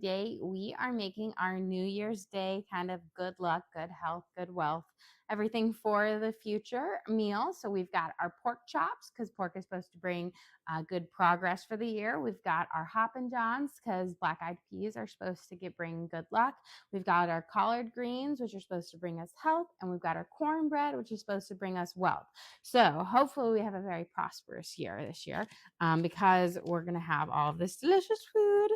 Today, we are making our New Year's Day kind of good luck, good health, good wealth, everything for the future meal. So we've got our pork chops because pork is supposed to bring good progress for the year. We've got our Hoppin Johns because black-eyed peas are supposed to bring good luck. We've got our collard greens, which are supposed to bring us health, and we've got our cornbread, which is supposed to bring us wealth. So hopefully we have a very prosperous year this year because we're going to have all of this delicious food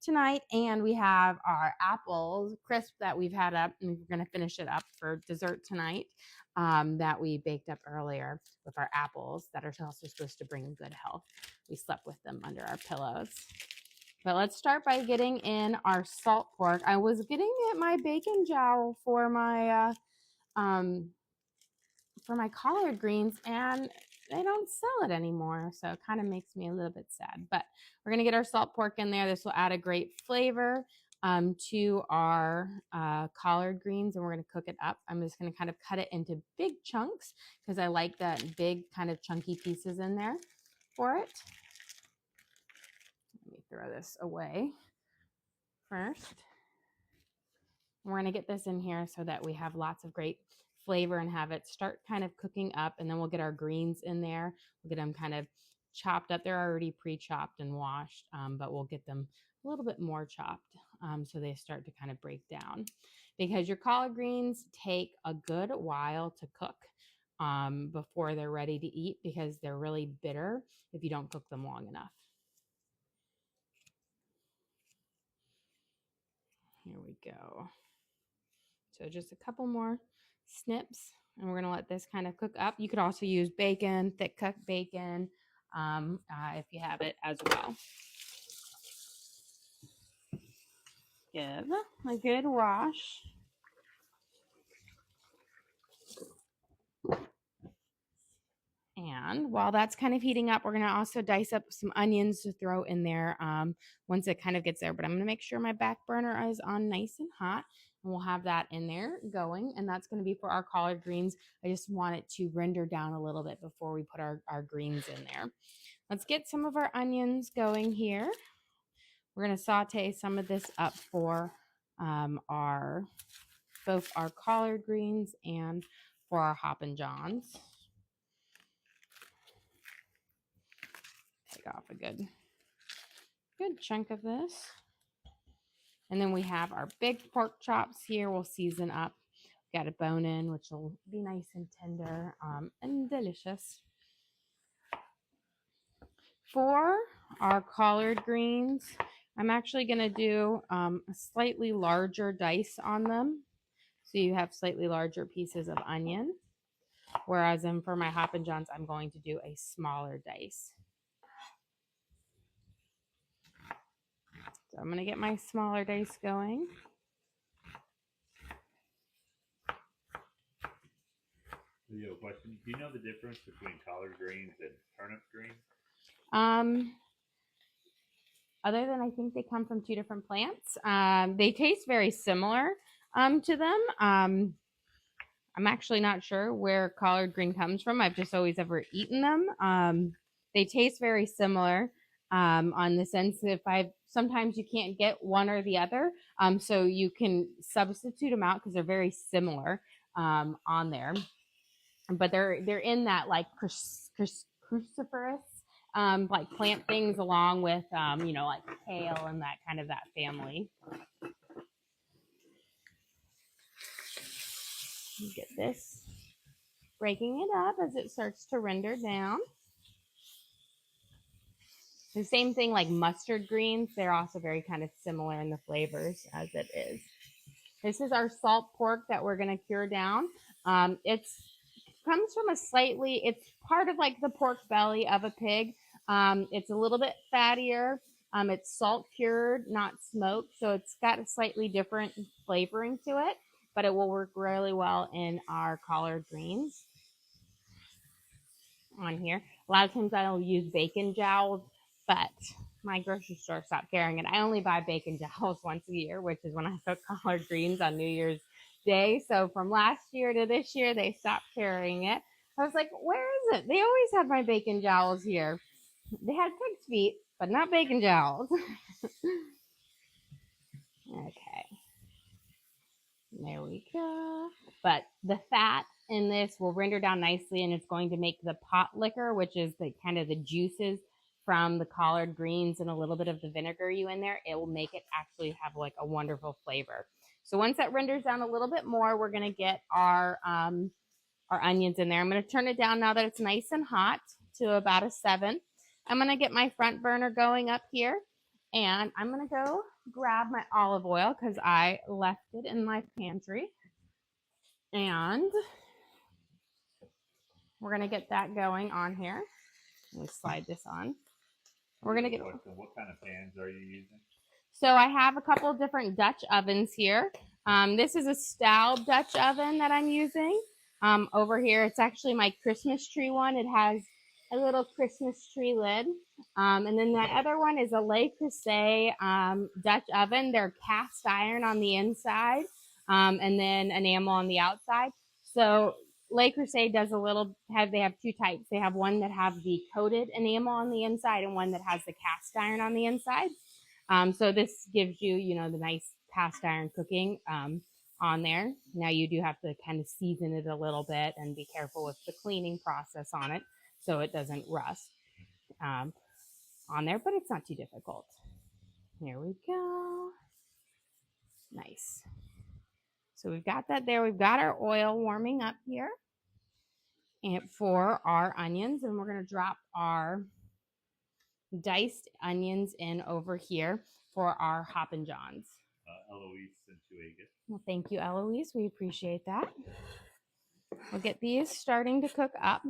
tonight, and we have our apples crisp that we've had up, and we're going to finish it up for dessert tonight, that we baked up earlier with our apples that are also supposed to bring good health. We slept with them under our pillows. But let's start by getting in our salt pork. I was getting my bacon jowl for my collard greens, and they don't sell it anymore, so it kind of makes me a little bit sad. But we're gonna get our salt pork in there. This will add a great flavor to our collard greens, and we're gonna cook it up. I'm just gonna kind of cut it into big chunks because I like that big kind of chunky pieces in there for it. Let me throw this away first. We're gonna get this in here so that we have lots of great flavor and have it start kind of cooking up, and then we'll get our greens in there. We'll get them kind of chopped up. They're already pre-chopped and washed, but we'll get them a little bit more chopped so they start to kind of break down, because your collard greens take a good while to cook before they're ready to eat, because they're really bitter if you don't cook them long enough. Here we go. So just a couple more snips, and we're gonna let this kind of cook up. You could also use bacon, thick cut bacon, if you have it as well. Give a good wash. And while that's kind of heating up, we're going to also dice up some onions to throw in there once it kind of gets there. But I'm going to make sure my back burner is on nice and hot, and we'll have that in there going. And that's going to be for our collard greens. I just want it to render down a little bit before we put our greens in there. Let's get some of our onions going here. We're going to saute some of this up for both our collard greens and for our Hoppin Johns. Take off a good chunk of this. And then we have our big pork chops here. We'll season up. Got a bone in, which will be nice and tender and delicious. For our collard greens, I'm actually going to do a slightly larger dice on them, so you have slightly larger pieces of onion. Whereas for my Hoppin Johns, I'm going to do a smaller dice. So I'm going to get my smaller dice going. Question. Do you know the difference between collard greens and turnip greens? Other than I think they come from two different plants. They taste very similar to them. I'm actually not sure where collard green comes from. I've just always ever eaten them. They taste very similar on the sense that sometimes you can't get one or the other, so you can substitute them out because they're very similar on there. But they're in that like cruciferous like plant things, along with like kale and that kind of that family. Get this breaking it up as it starts to render down. The same thing like mustard greens, they're also very kind of similar in the flavors as it is. This is our salt pork that we're going to cure down. It's comes from it's part of like the pork belly of a pig. It's a little bit fattier. It's salt cured, not smoked, so it's got a slightly different flavoring to it, but it will work really well in our collard greens on here. A lot of times I'll use bacon jowls, but my grocery store stopped carrying it. I only buy bacon jowls once a year, which is when I cook collard greens on New Year's Day. So from last year to this year, they stopped carrying it. I was like, where is it? They always have my bacon jowls here. They had pig's feet, but not bacon jowls. There we go. But the fat in this will render down nicely, and it's going to make the pot liquor, which is the kind of the juices from the collard greens and a little bit of the vinegar you in there. It will make it actually have like a wonderful flavor. So once that renders down a little bit more, we're going to get our onions in there. I'm going to turn it down now that it's nice and hot to about a 7. I'm going to get my front burner going up here, and I'm going to go grab my olive oil because I left it in my pantry. And we're going to get that going on here. Let me slide this on. We're going to get... What kind of pans are you using? So I have a couple of different Dutch ovens here. This is a Staub Dutch oven that I'm using. Over here, it's actually my Christmas tree one. It has a little Christmas tree lid. And then that other one is a Le Creuset Dutch oven. They're cast iron on the inside and then enamel on the outside. So Le Creuset does they have two types. They have one that have the coated enamel on the inside and one that has the cast iron on the inside. So this gives you, the nice cast iron cooking on there. Now you do have to kind of season it a little bit and be careful with the cleaning process on it so it doesn't rust on there, but it's not too difficult. Here we go. Nice. So we've got that there. We've got our oil warming up here and for our onions, and we're going to drop our diced onions in over here for our Hoppin Johns. Eloise sent you a gift. Well, thank you, Eloise. We appreciate that. We'll get these starting to cook up.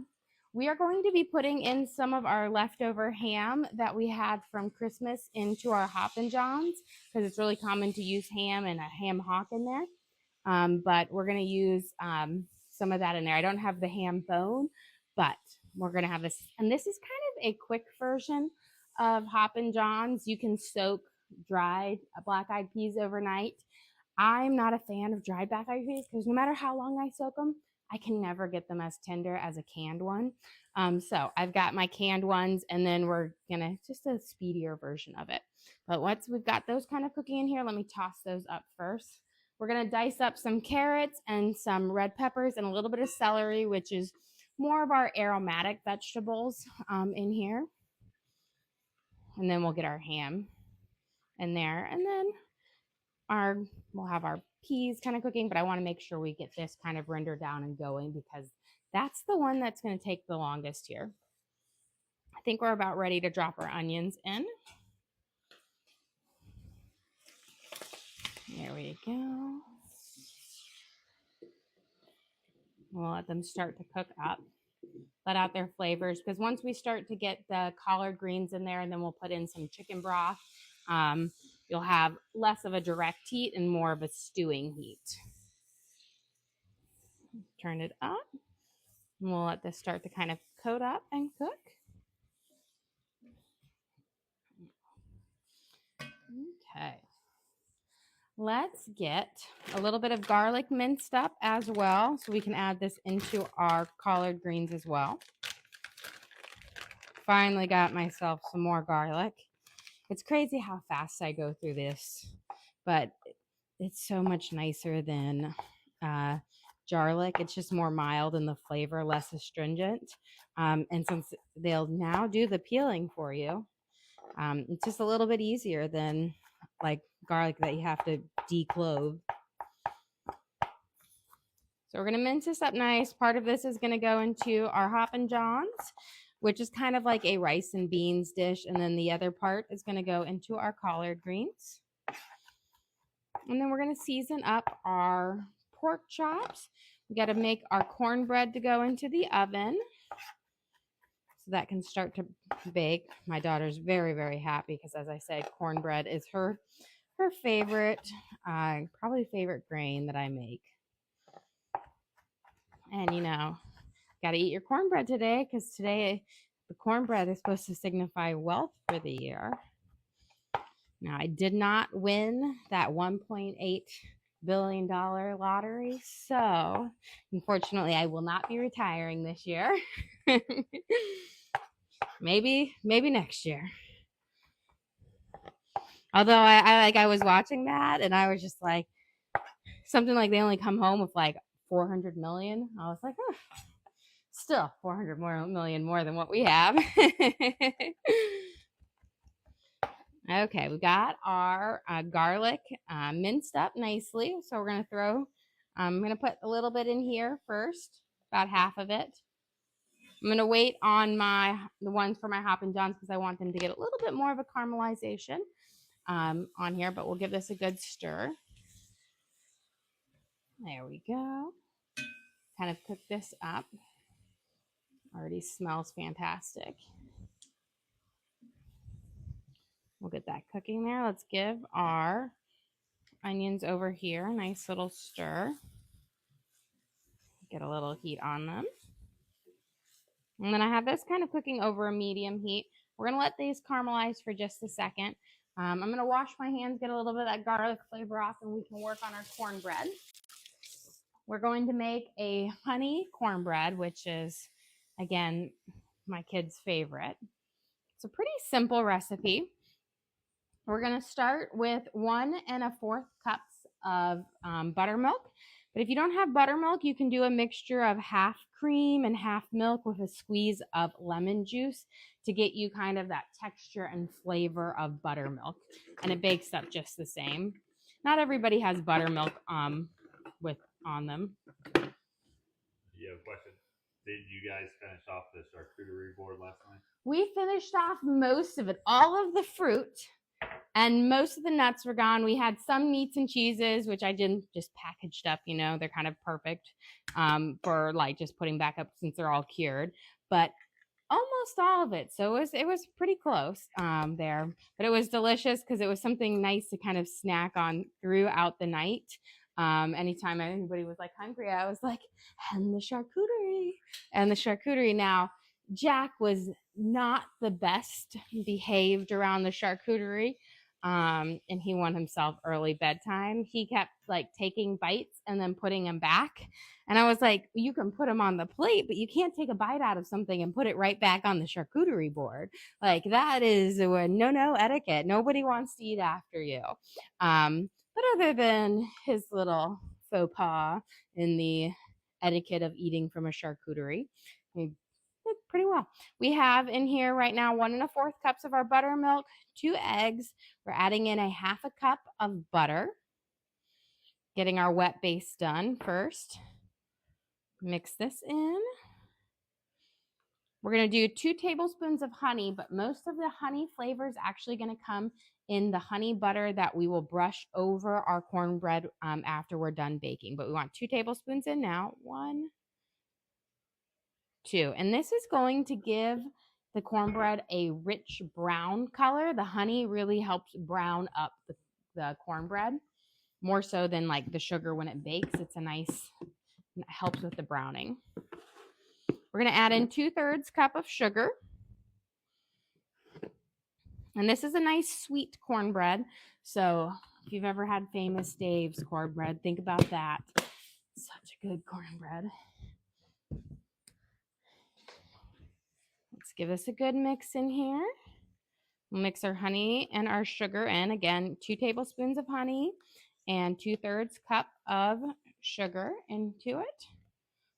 We are going to be putting in some of our leftover ham that we had from Christmas into our Hoppin Johns because it's really common to use ham and a ham hock in there. But we're going to use some of that in there. I don't have the ham bone, but we're going to have this. And this is kind of a quick version of Hoppin Johns. You can soak dried black-eyed peas overnight. I'm not a fan of dried black-eyed peas because no matter how long I soak them, I can never get them as tender as a canned one. So I've got my canned ones, and then we're gonna just a speedier version of it. But once we've got those kind of cooking in here, let me toss those up first. We're gonna dice up some carrots and some red peppers and a little bit of celery, which is more of our aromatic vegetables in here. And then we'll get our ham in there, and then we'll have our peas kind of cooking, but I want to make sure we get this kind of rendered down and going because that's the one that's going to take the longest here. I think we're about ready to drop our onions in. There we go. We'll let them start to cook up, let out their flavors, because once we start to get the collard greens in there and then we'll put in some chicken broth, you'll have less of a direct heat and more of a stewing heat. Turn it up. And we'll let this start to kind of coat up and cook. Okay. Let's get a little bit of garlic minced up as well so we can add this into our collard greens as well. Finally got myself some more garlic. It's crazy how fast I go through this, but it's so much nicer than garlic. It's just more mild in the flavor, less astringent. And since they'll now do the peeling for you, it's just a little bit easier than like garlic that you have to declove. So we're going to mince this up nice. Part of this is going to go into our Hoppin Johns, which is kind of like a rice and beans dish. And then the other part is going to go into our collard greens. And then we're going to season up our pork chops. We got to make our cornbread to go into the oven so that can start to bake. My daughter's very, very happy because, as I said, cornbread is her favorite, probably favorite grain that I make. And, got to eat your cornbread today because today the cornbread is supposed to signify wealth for the year. Now, I did not win that $1.8 billion lottery, so unfortunately, I will not be retiring this year. maybe next year. Although I was watching that and I was just like, something like they only come home with like 400 million. I was like, oh, still 400 million more than what we have. Okay, we got our garlic minced up nicely. So we're going to throw, I'm going to put a little bit in here first, about half of it. I'm going to wait on the ones for my Hoppin Johns because I want them to get a little bit more of a caramelization on here, but we'll give this a good stir. There we go. Kind of cook this up. Already smells fantastic. We'll get that cooking there. Let's give our onions over here a nice little stir. Get a little heat on them. And then I have this kind of cooking over a medium heat. We're going to let these caramelize for just a second. I'm going to wash my hands, get a little bit of that garlic flavor off, and we can work on our cornbread. We're going to make a honey cornbread, which is, again, my kid's favorite. It's a pretty simple recipe. We're going to start with 1 1/4 cups of buttermilk. But if you don't have buttermilk, you can do a mixture of half cream and half milk with a squeeze of lemon juice to get you kind of that texture and flavor of buttermilk. And it bakes up just the same. Not everybody has buttermilk on them. You have a question? Did you guys finish off the charcuterie board last night? We finished off most of it, all of the fruit. And most of the nuts were gone. We had some meats and cheeses, which I didn't just packaged up, you know, they're kind of perfect for like just putting back up since they're all cured. But almost all of it. So it was pretty close there. But it was delicious because it was something nice to kind of snack on throughout the night. Anytime anybody was like hungry, I was like, and the charcuterie. And the charcuterie now, Jack was not the best behaved around the charcuterie. And he won himself early bedtime. He kept like taking bites and then putting them back. And I was like, you can put them on the plate, but you can't take a bite out of something and put it right back on the charcuterie board. Like that is a no etiquette. Nobody wants to eat after you. But other than his little faux pas in the etiquette of eating from a charcuterie, he did pretty well. We have in here right now 1 1/4 cups of our buttermilk, 2 eggs. We're adding in a 1/2 cup of butter. Getting our wet base done first. Mix this in. We're going to do 2 tablespoons of honey, but most of the honey flavor is actually going to come in the honey butter that we will brush over our cornbread after we're done baking. But we want 2 tablespoons in now. 1, 2. And this is going to give the cornbread a rich brown color. The honey really helps brown up the cornbread more so than like the sugar when it bakes. It's a nice, it helps with the browning. We're going to add in 2/3 cup of sugar. And this is a nice sweet cornbread. So if you've ever had Famous Dave's cornbread, think about that. Such a good cornbread. Let's give this a good mix in here. We'll mix our honey and our sugar in. Again, 2 tablespoons of honey and 2/3 cup of sugar into it.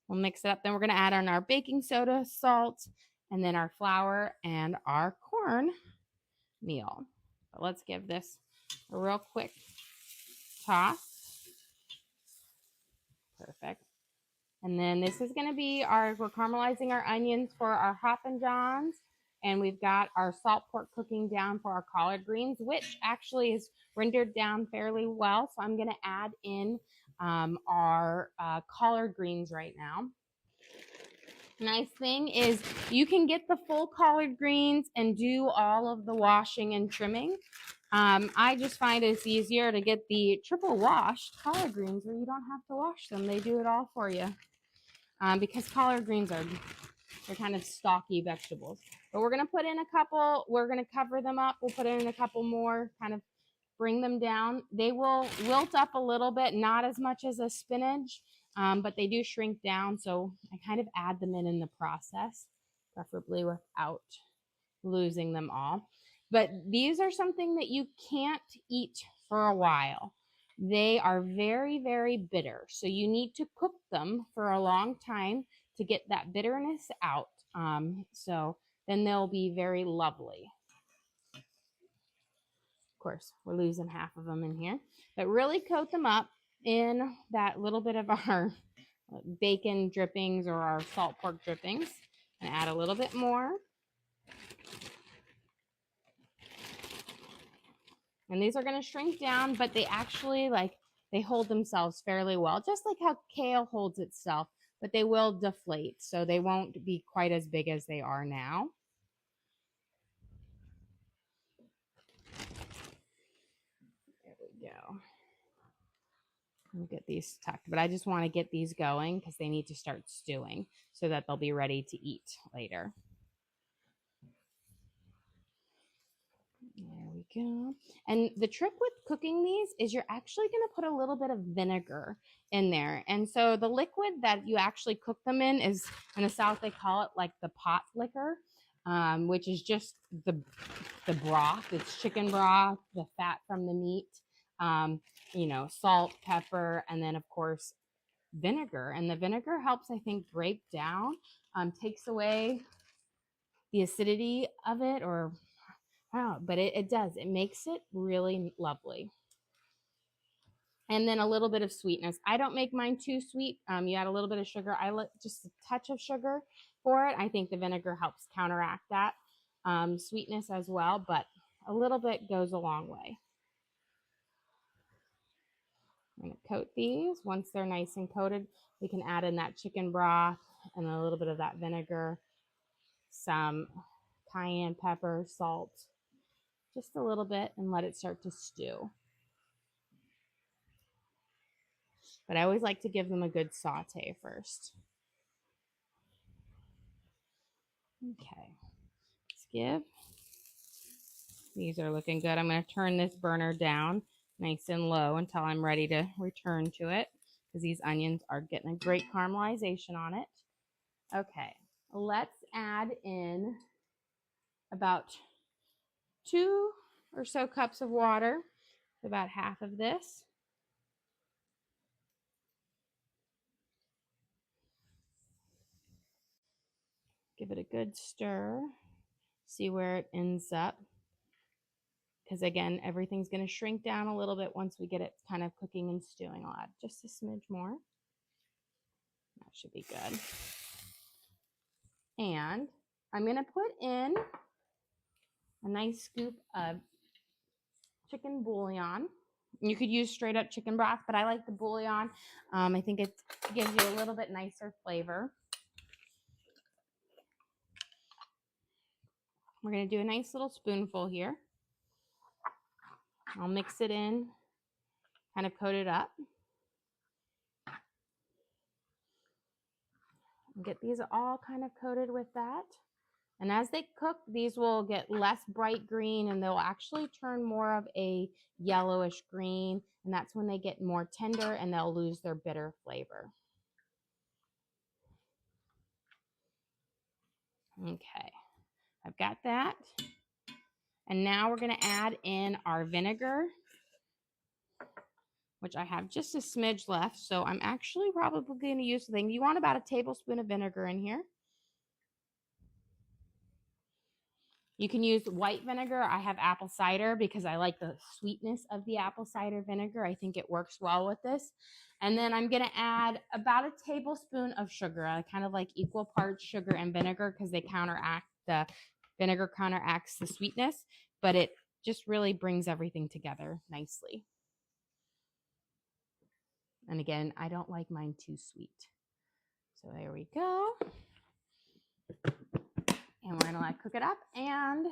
We'll mix it up. Then we're going to add on our baking soda, salt, and then our flour and our corn meal. But let's give this a real quick toss. Perfect. And then this is going to be we're caramelizing our onions for our Hoppin Johns. And we've got our salt pork cooking down for our collard greens, which actually is rendered down fairly well. So I'm going to add in our collard greens right now. Nice thing is you can get the full collard greens and do all of the washing and trimming. I just find it's easier to get the triple washed collard greens where you don't have to wash them. They do it all for you because collard greens they're kind of stocky vegetables. But we're going to put in a couple. We're going to cover them up. We'll put in a couple more, kind of bring them down. They will wilt up a little bit, not as much as a spinach, but they do shrink down. So I kind of add them in the process, preferably without losing them all. But these are something that you can't eat for a while. they are very, very bitter. So you need to cook them for a long time to get that bitterness out. So then they'll be very lovely. Of course, we're losing half of them in here, but really coat them up in that little bit of our bacon drippings or our salt pork drippings, and add a little bit more. And these are going to shrink down, but they actually they hold themselves fairly well, just like how kale holds itself, but they will deflate, so they won't be quite as big as they are now. There we go. We'll get these tucked, but I just want to get these going because they need to start stewing so that they'll be ready to eat later. There we go. And the trick with cooking these is you're actually going to put a little bit of vinegar in there. And so the liquid that you actually cook them in is, in the South, they call it like the pot liquor, which is just the broth. It's chicken broth, the fat from the meat, salt, pepper, and then, of course, vinegar. And the vinegar helps, I think, break down, takes away the acidity of it, or but it does. It makes it really lovely. And then a little bit of sweetness. I don't make mine too sweet. You add a little bit of sugar. I like just a touch of sugar for it. I think the vinegar helps counteract that sweetness as well, but a little bit goes a long way. I'm going to coat these. Once they're nice and coated, we can add in that chicken broth and a little bit of that vinegar, some cayenne pepper, salt, just a little bit, and let it start to stew. But I always like to give them a good saute first. Okay, let's give. These are looking good. I'm going to turn this burner down nice and low until I'm ready to return to it, because these onions are getting a great caramelization on it. Okay, let's add in about 2 or so cups of water, about half of this. Give it a good stir, see where it ends up. Because again, everything's going to shrink down a little bit once we get it kind of cooking and stewing. I'll add just a smidge more. That should be good. And I'm going to put in a nice scoop of chicken bouillon. You could use straight up chicken broth, but I like the bouillon. I think it gives you a little bit nicer flavor. We're going to do a nice little spoonful here. I'll mix it in, kind of coat it up. Get these all kind of coated with that. And as they cook, these will get less bright green and they'll actually turn more of a yellowish green. And that's when they get more tender and they'll lose their bitter flavor. Okay, I've got that. And now we're going to add in our vinegar, which I have just a smidge left. So I'm actually probably going to use the thing. You want about a tablespoon of vinegar in here. You can use white vinegar. I have apple cider because I like the sweetness of the apple cider vinegar. I think it works well with this. And then I'm going to add about a tablespoon of sugar. I kind of like equal parts sugar and vinegar because they counteract, the vinegar counteracts the sweetness, but it just really brings everything together nicely. And again, I don't like mine too sweet. So there we go. And we're going to cook it up. And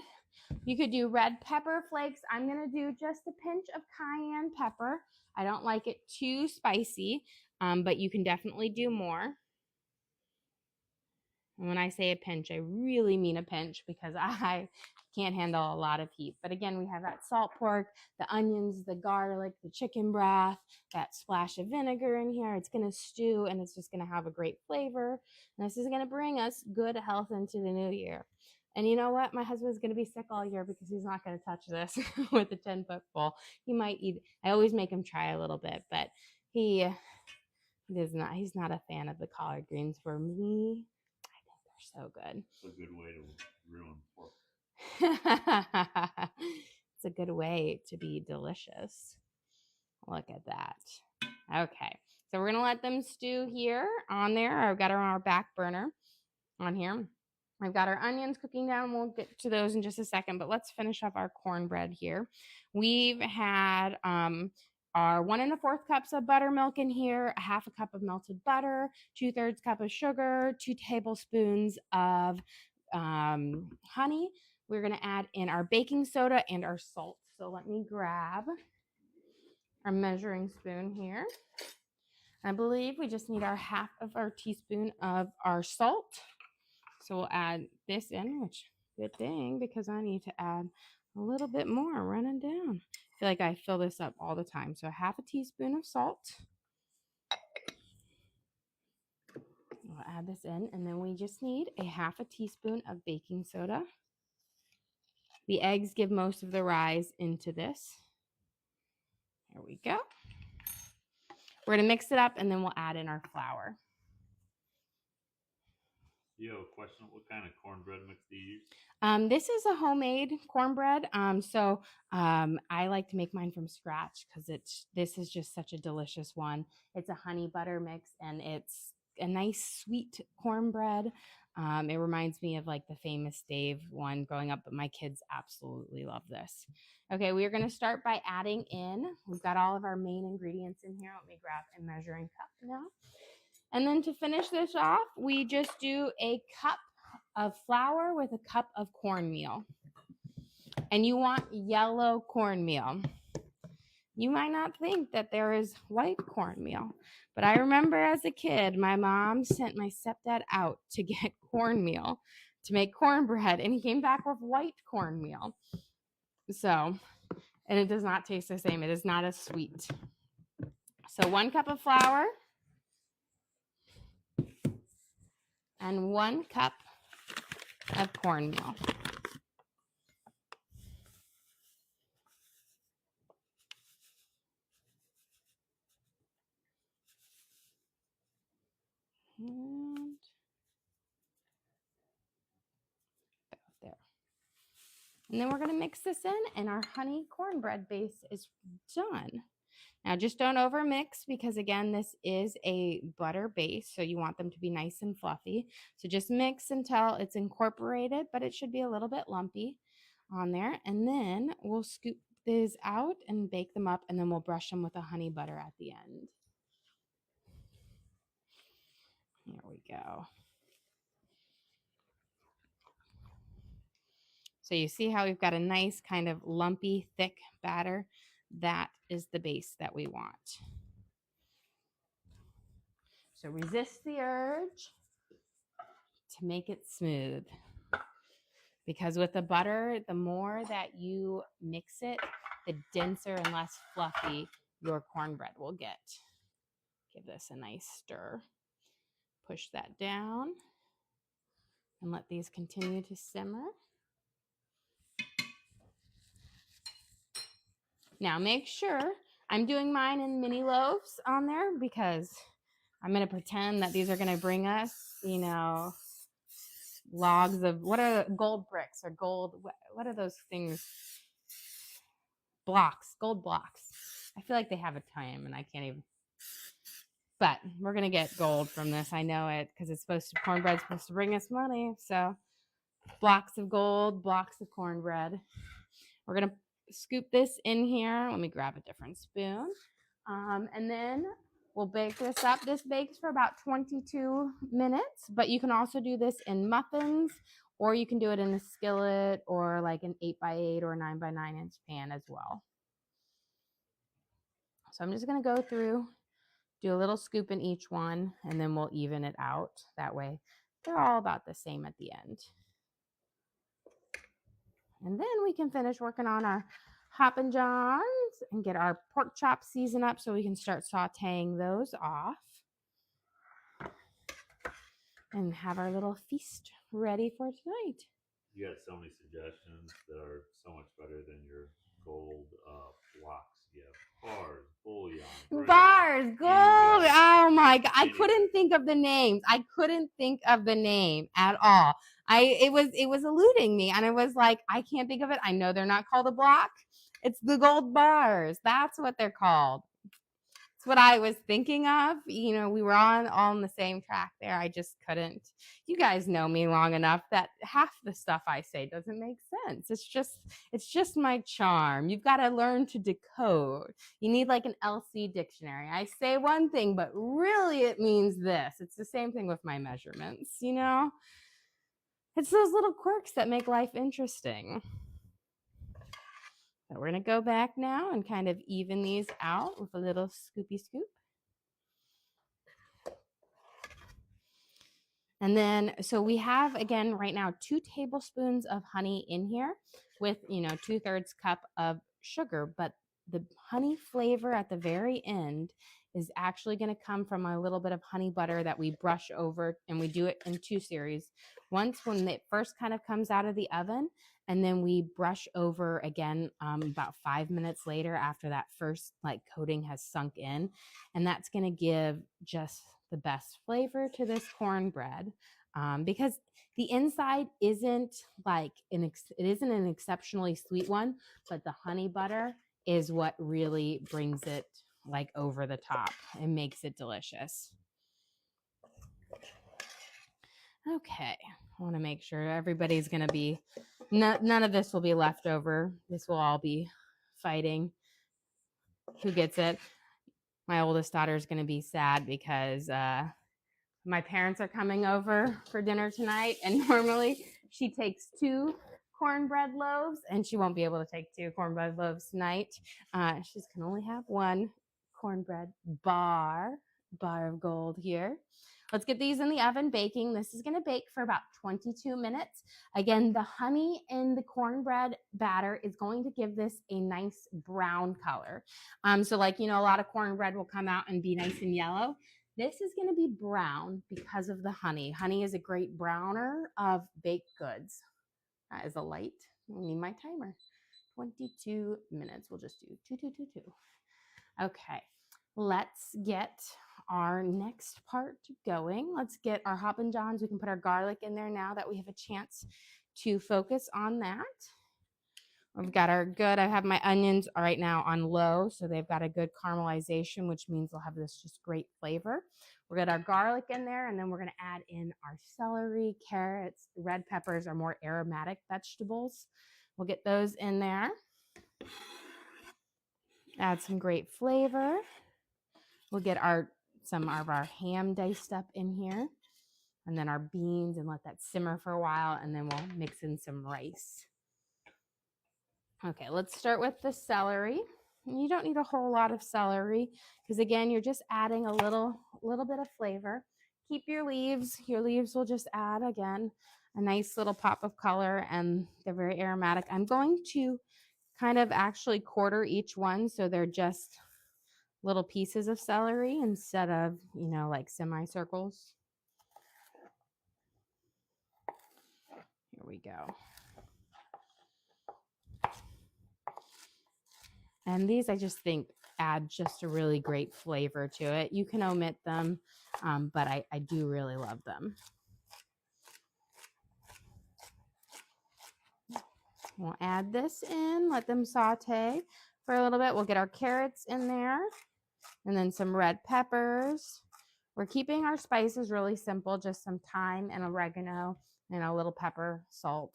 you could do red pepper flakes. I'm going to do just a pinch of cayenne pepper. I don't like it too spicy, but you can definitely do more. And when I say a pinch, I really mean a pinch because I can't handle a lot of heat. But again, we have that salt pork, the onions, the garlic, the chicken broth, that splash of vinegar in here. It's going to stew and it's just going to have a great flavor. And this is going to bring us good health into the new year. And you know what? My husband's going to be sick all year because he's not going to touch this with a 10-foot bowl. He might eat. I always make him try a little bit, but he does not. He's not a fan of the collard greens. For me, I think they're so good. It's a good way to ruin pork. It's a good way to be delicious. Look at that. Okay, so we're gonna let them stew here on there. I've got her on our back burner on here. I've got our onions cooking down. We'll get to those in just a second, but let's finish up our cornbread here. We've had our 1 1/4 cups of buttermilk in here, a 1/2 cup of melted butter, 2/3 cup of sugar, 2 tablespoons of honey. We're going to add in our baking soda and our salt. So let me grab our measuring spoon here. I believe we just need our 1/2 of our teaspoon of our salt. So we'll add this in, which good thing because I need to add a little bit more running down. I feel like I fill this up all the time. So 1/2 teaspoon of salt. We'll add this in, and then we just need a 1/2 teaspoon of baking soda. The eggs give most of the rise into this. There we go. We're going to mix it up, and then we'll add in our flour. You have a question? What kind of cornbread mix do you use? This is a homemade cornbread. I like to make mine from scratch because this is just such a delicious one. It's a honey butter mix, and it's a nice sweet cornbread. It reminds me of like the famous Dave one growing up, but my kids absolutely love this. Okay, we are going to start by adding in. We've got all of our main ingredients in here. Let me grab a measuring cup now. And then to finish this off, we just do a cup of flour with a cup of cornmeal. And you want yellow cornmeal. You might not think that there is white cornmeal, but I remember as a kid, my mom sent my stepdad out to get cornmeal to make cornbread, and he came back with white cornmeal. So, and it does not taste the same. It is not as sweet. So 1 cup of flour and 1 cup of cornmeal. And there. And then we're going to mix this in, and our honey cornbread base is done. Now, just don't over mix because, again, this is a butter base, so you want them to be nice and fluffy. So just mix until it's incorporated, but it should be a little bit lumpy on there. And then we'll scoop these out and bake them up, and then we'll brush them with a honey butter at the end. There we go. So you see how we've got a nice kind of lumpy, thick batter? That is the base that we want. So resist the urge to make it smooth. Because with the butter, the more that you mix it, the denser and less fluffy your cornbread will get. Give this a nice stir. Push that down and let these continue to simmer. Now make sure I'm doing mine in mini loaves on there because I'm going to pretend that these are going to bring us, logs of, what are gold bricks or gold, what are those things? Blocks, gold blocks. I feel like they have a time and I can't even, but we're going to get gold from this. I know it because cornbread's supposed to bring us money. So blocks of gold, blocks of cornbread. We're going to scoop this in here. Let me grab a different spoon. And then we'll bake this up. This bakes for about 22 minutes, but you can also do this in muffins, or you can do it in a skillet or like an 8x8 or 9x9 inch pan as well. So I'm just going to go through, do a little scoop in each one, and then we'll even it out. That way they're all about the same at the end. And then we can finish working on our Hoppin Johns and get our pork chops seasoned up so we can start sauteing those off and have our little feast ready for tonight. You got so many suggestions that are so much better than your gold blocks. You have bars, bouillon, bread, Bars, gold. enough, Oh my god. I anyway. couldn't think of the names. I couldn't think of the name at all. It was eluding me and I was like, I can't think of it. I know they're not called a block. It's the gold bars. That's what they're called. It's what I was thinking of. You know, we were all on the same track there. I just couldn't. You guys know me long enough that half the stuff I say doesn't make sense. It's just my charm. You've got to learn to decode. You need like an LC dictionary. I say one thing, but really it means this. It's the same thing with my measurements, you know? It's those little quirks that make life interesting. So we're going to go back now and kind of even these out with a little scoopy scoop. And then, so we have, again, right now, 2 tablespoons of honey in here with, 2/3 cup of sugar. But the honey flavor at the very end is actually going to come from a little bit of honey butter that we brush over, and we do it in 2 series. Once when it first kind of comes out of the oven, and then we brush over again about 5 minutes later after that first like coating has sunk in. And that's going to give just the best flavor to this cornbread because the inside isn't like it isn't an exceptionally sweet one, but the honey butter is what really brings it like over the top and makes it delicious. Okay, I want to make sure everybody's going to be none of this will be left over. This will all be fighting who gets it. My oldest daughter is going to be sad because my parents are coming over for dinner tonight, and normally she takes 2 cornbread loaves, and she won't be able to take 2 cornbread loaves tonight. She can only have 1 cornbread bar of gold here. Let's get these in the oven baking. This is going to bake for about 22 minutes. Again, the honey in the cornbread batter is going to give this a nice brown color. So like, a lot of cornbread will come out and be nice and yellow. This is going to be brown because of the honey. Honey is a great browner of baked goods. That is a light. I need my timer. 22 minutes. We'll just do 2, 2, 2, 2. Okay, let's get our next part going. Let's get our Hoppin Johns. We can put our garlic in there now that we have a chance to focus on that. We've got our good, I have my onions right now on low, so they've got a good caramelization, which means they'll have this just great flavor. We'll get our garlic in there, and then we're going to add in our celery, carrots, red peppers are more aromatic vegetables. We'll get those in there. Add some great flavor. We'll get some of our ham diced up in here, and then our beans, and let that simmer for a while, and then we'll mix in some rice. Okay, let's start with the celery. You don't need a whole lot of celery because again, you're just adding a little bit of flavor. Keep your leaves. Your leaves will just add again a nice little pop of color, and they're very aromatic. I'm going to kind of actually quarter each one so they're just little pieces of celery instead of, like semicircles. Here we go. And these, I just think, add just a really great flavor to it. You can omit them, but I do really love them. We'll add this in, let them saute for a little bit. We'll get our carrots in there, and then some red peppers. We're keeping our spices really simple, just some thyme and oregano and a little pepper, salt.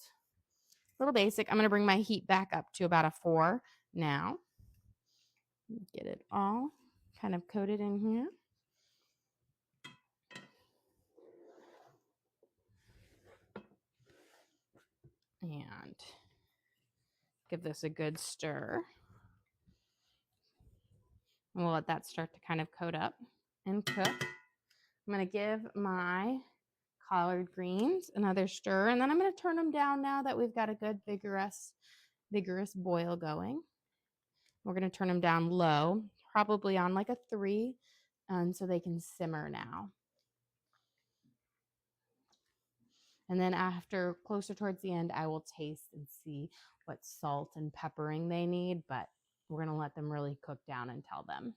A little basic. I'm going to bring my heat back up to about a 4 now. Get it all kind of coated in here. And give this a good stir. And we'll let that start to kind of coat up and cook. I'm going to give my collard greens another stir, and then I'm going to turn them down now that we've got a good vigorous boil going. We're going to turn them down low, probably on like a 3, and so they can simmer now. And then after closer towards the end, I will taste and see what salt and peppering they need, but we're going to let them really cook down and tell them.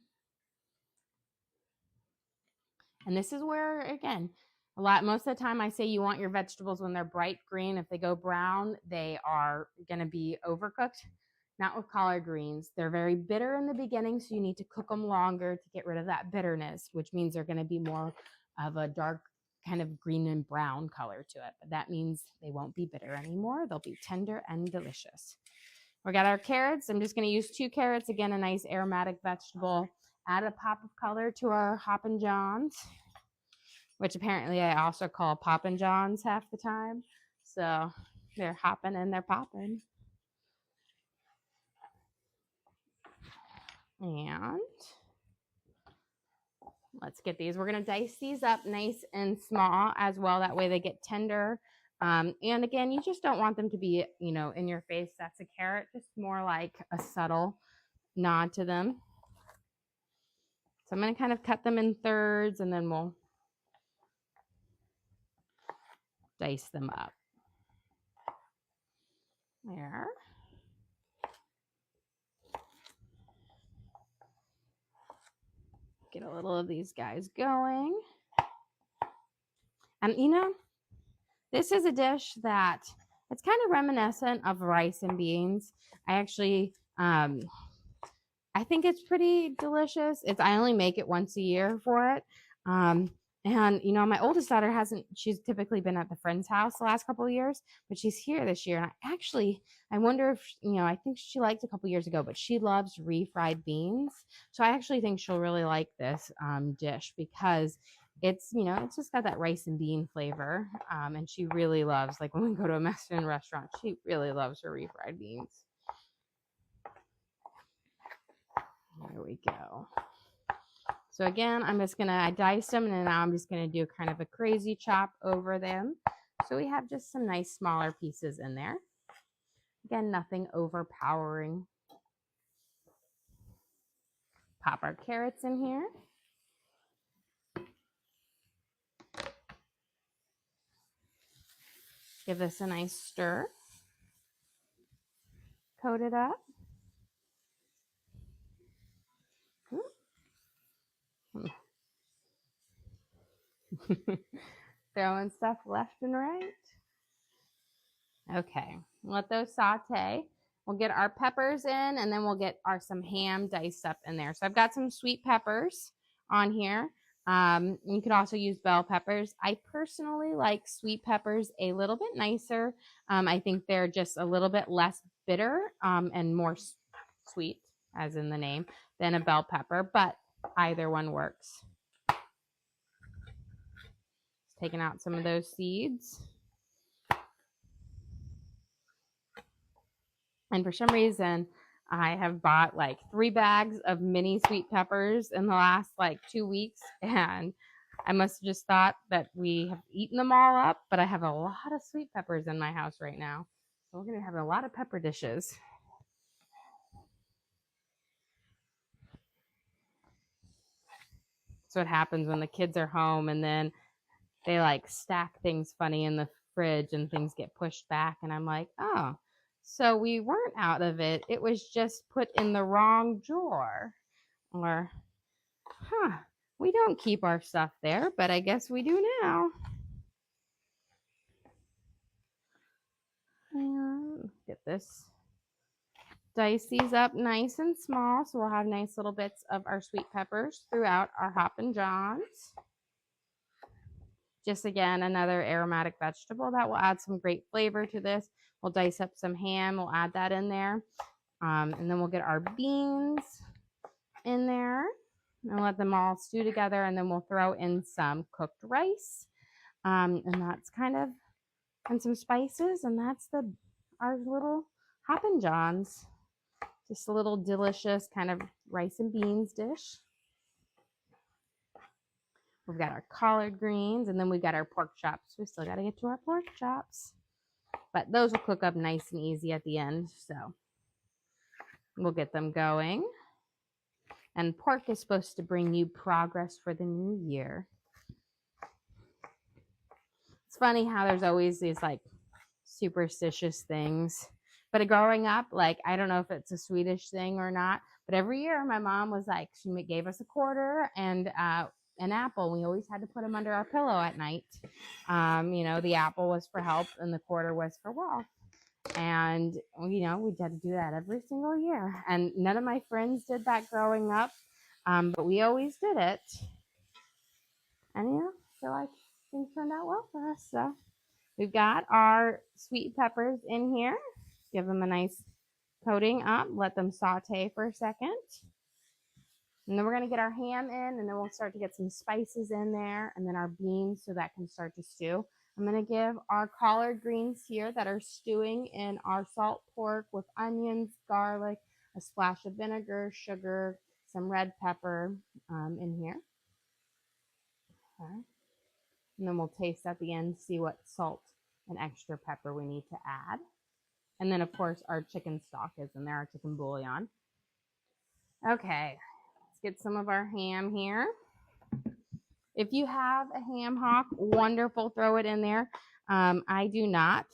And this is where, again, most of the time I say you want your vegetables when they're bright green. If they go brown, they are going to be overcooked. Not with collard greens. They're very bitter in the beginning, so you need to cook them longer to get rid of that bitterness, which means they're going to be more of a dark kind of green and brown color to it. But that means they won't be bitter anymore. They'll be tender and delicious. We got our carrots. I'm just going to use 2 carrots. Again, a nice aromatic vegetable. Add a pop of color to our Hoppin Johns, which apparently I also call Poppin Johns half the time. So they're hopping and they're popping. And let's get these. We're going to dice these up nice and small as well. That way they get tender. And again, you just don't want them to be, in your face. That's a carrot. Just more like a subtle nod to them. So I'm going to kind of cut them in thirds and then we'll dice them up. There. Get a little of these guys going. And this is a dish that it's kind of reminiscent of rice and beans. I actually, I think it's pretty delicious. I only make it once a year for it. And my oldest daughter she's typically been at the friend's house the last couple of years, but she's here this year. And I wonder if, I think she liked a couple years ago, but she loves refried beans. So I actually think she'll really like this dish because it's just got that rice and bean flavor. And she really loves, like when we go to a Mexican restaurant, she really loves her refried beans. There we go. So again, I diced them and now I'm just going to do kind of a crazy chop over them. So we have just some nice smaller pieces in there. Again, nothing overpowering. Pop our carrots in here. Give this a nice stir. Coat it up. Throwing stuff left and right. Okay, let those saute. We'll get our peppers in and then we'll get some ham diced up in there. So I've got some sweet peppers on here. You could also use bell peppers. I personally like sweet peppers a little bit nicer. I think they're just a little bit less bitter and more sweet, as in the name, than a bell pepper, but either one works. Just taking out some of those seeds. And for some reason, I have bought like 3 bags of mini sweet peppers in the last 2 weeks. And I must have just thought that we have eaten them all up, but I have a lot of sweet peppers in my house right now. So we're going to have a lot of pepper dishes. That's what happens when the kids are home and then they stack things funny in the fridge and things get pushed back. And I'm like, oh, so we weren't out of it. It was just put in the wrong drawer. Or, we don't keep our stuff there, but I guess we do now. And get this. Dice these up nice and small so we'll have nice little bits of our sweet peppers throughout our Hoppin Johns. Just again, another aromatic vegetable that will add some great flavor to this. We'll dice up some ham. We'll add that in there. And then we'll get our beans in there and let them all stew together. And then we'll throw in some cooked rice. And that's and some spices. And that's our little Hoppin Johns. Just a little delicious kind of rice and beans dish. We've got our collard greens, and then we've got our pork chops. We still got to get to our pork chops. But those will cook up nice and easy at the end, so we'll get them going. And pork is supposed to bring you progress for the new year. It's funny how there's always these like superstitious things. But growing up, like, I don't know if it's a Swedish thing or not, but every year my mom was like, she gave us a quarter and an apple. We always had to put them under our pillow at night. The apple was for help and the quarter was for wealth. And, we had to do that every single year. And none of my friends did that growing up, but we always did it. And, I feel like things turned out well for us. So we've got our sweet peppers in here. Give them a nice coating up. Let them saute for a second. And then we're going to get our ham in, and then we'll start to get some spices in there, and then our beans so that can start to stew. I'm going to give our collard greens here that are stewing in our salt pork with onions, garlic, a splash of vinegar, sugar, some red pepper in here. Okay. And then we'll taste at the end, see what salt and extra pepper we need to add. And then, of course, our chicken stock is in there, our chicken bouillon. Okay, let's get some of our ham here. If you have a ham hock, wonderful, throw it in there. I do not,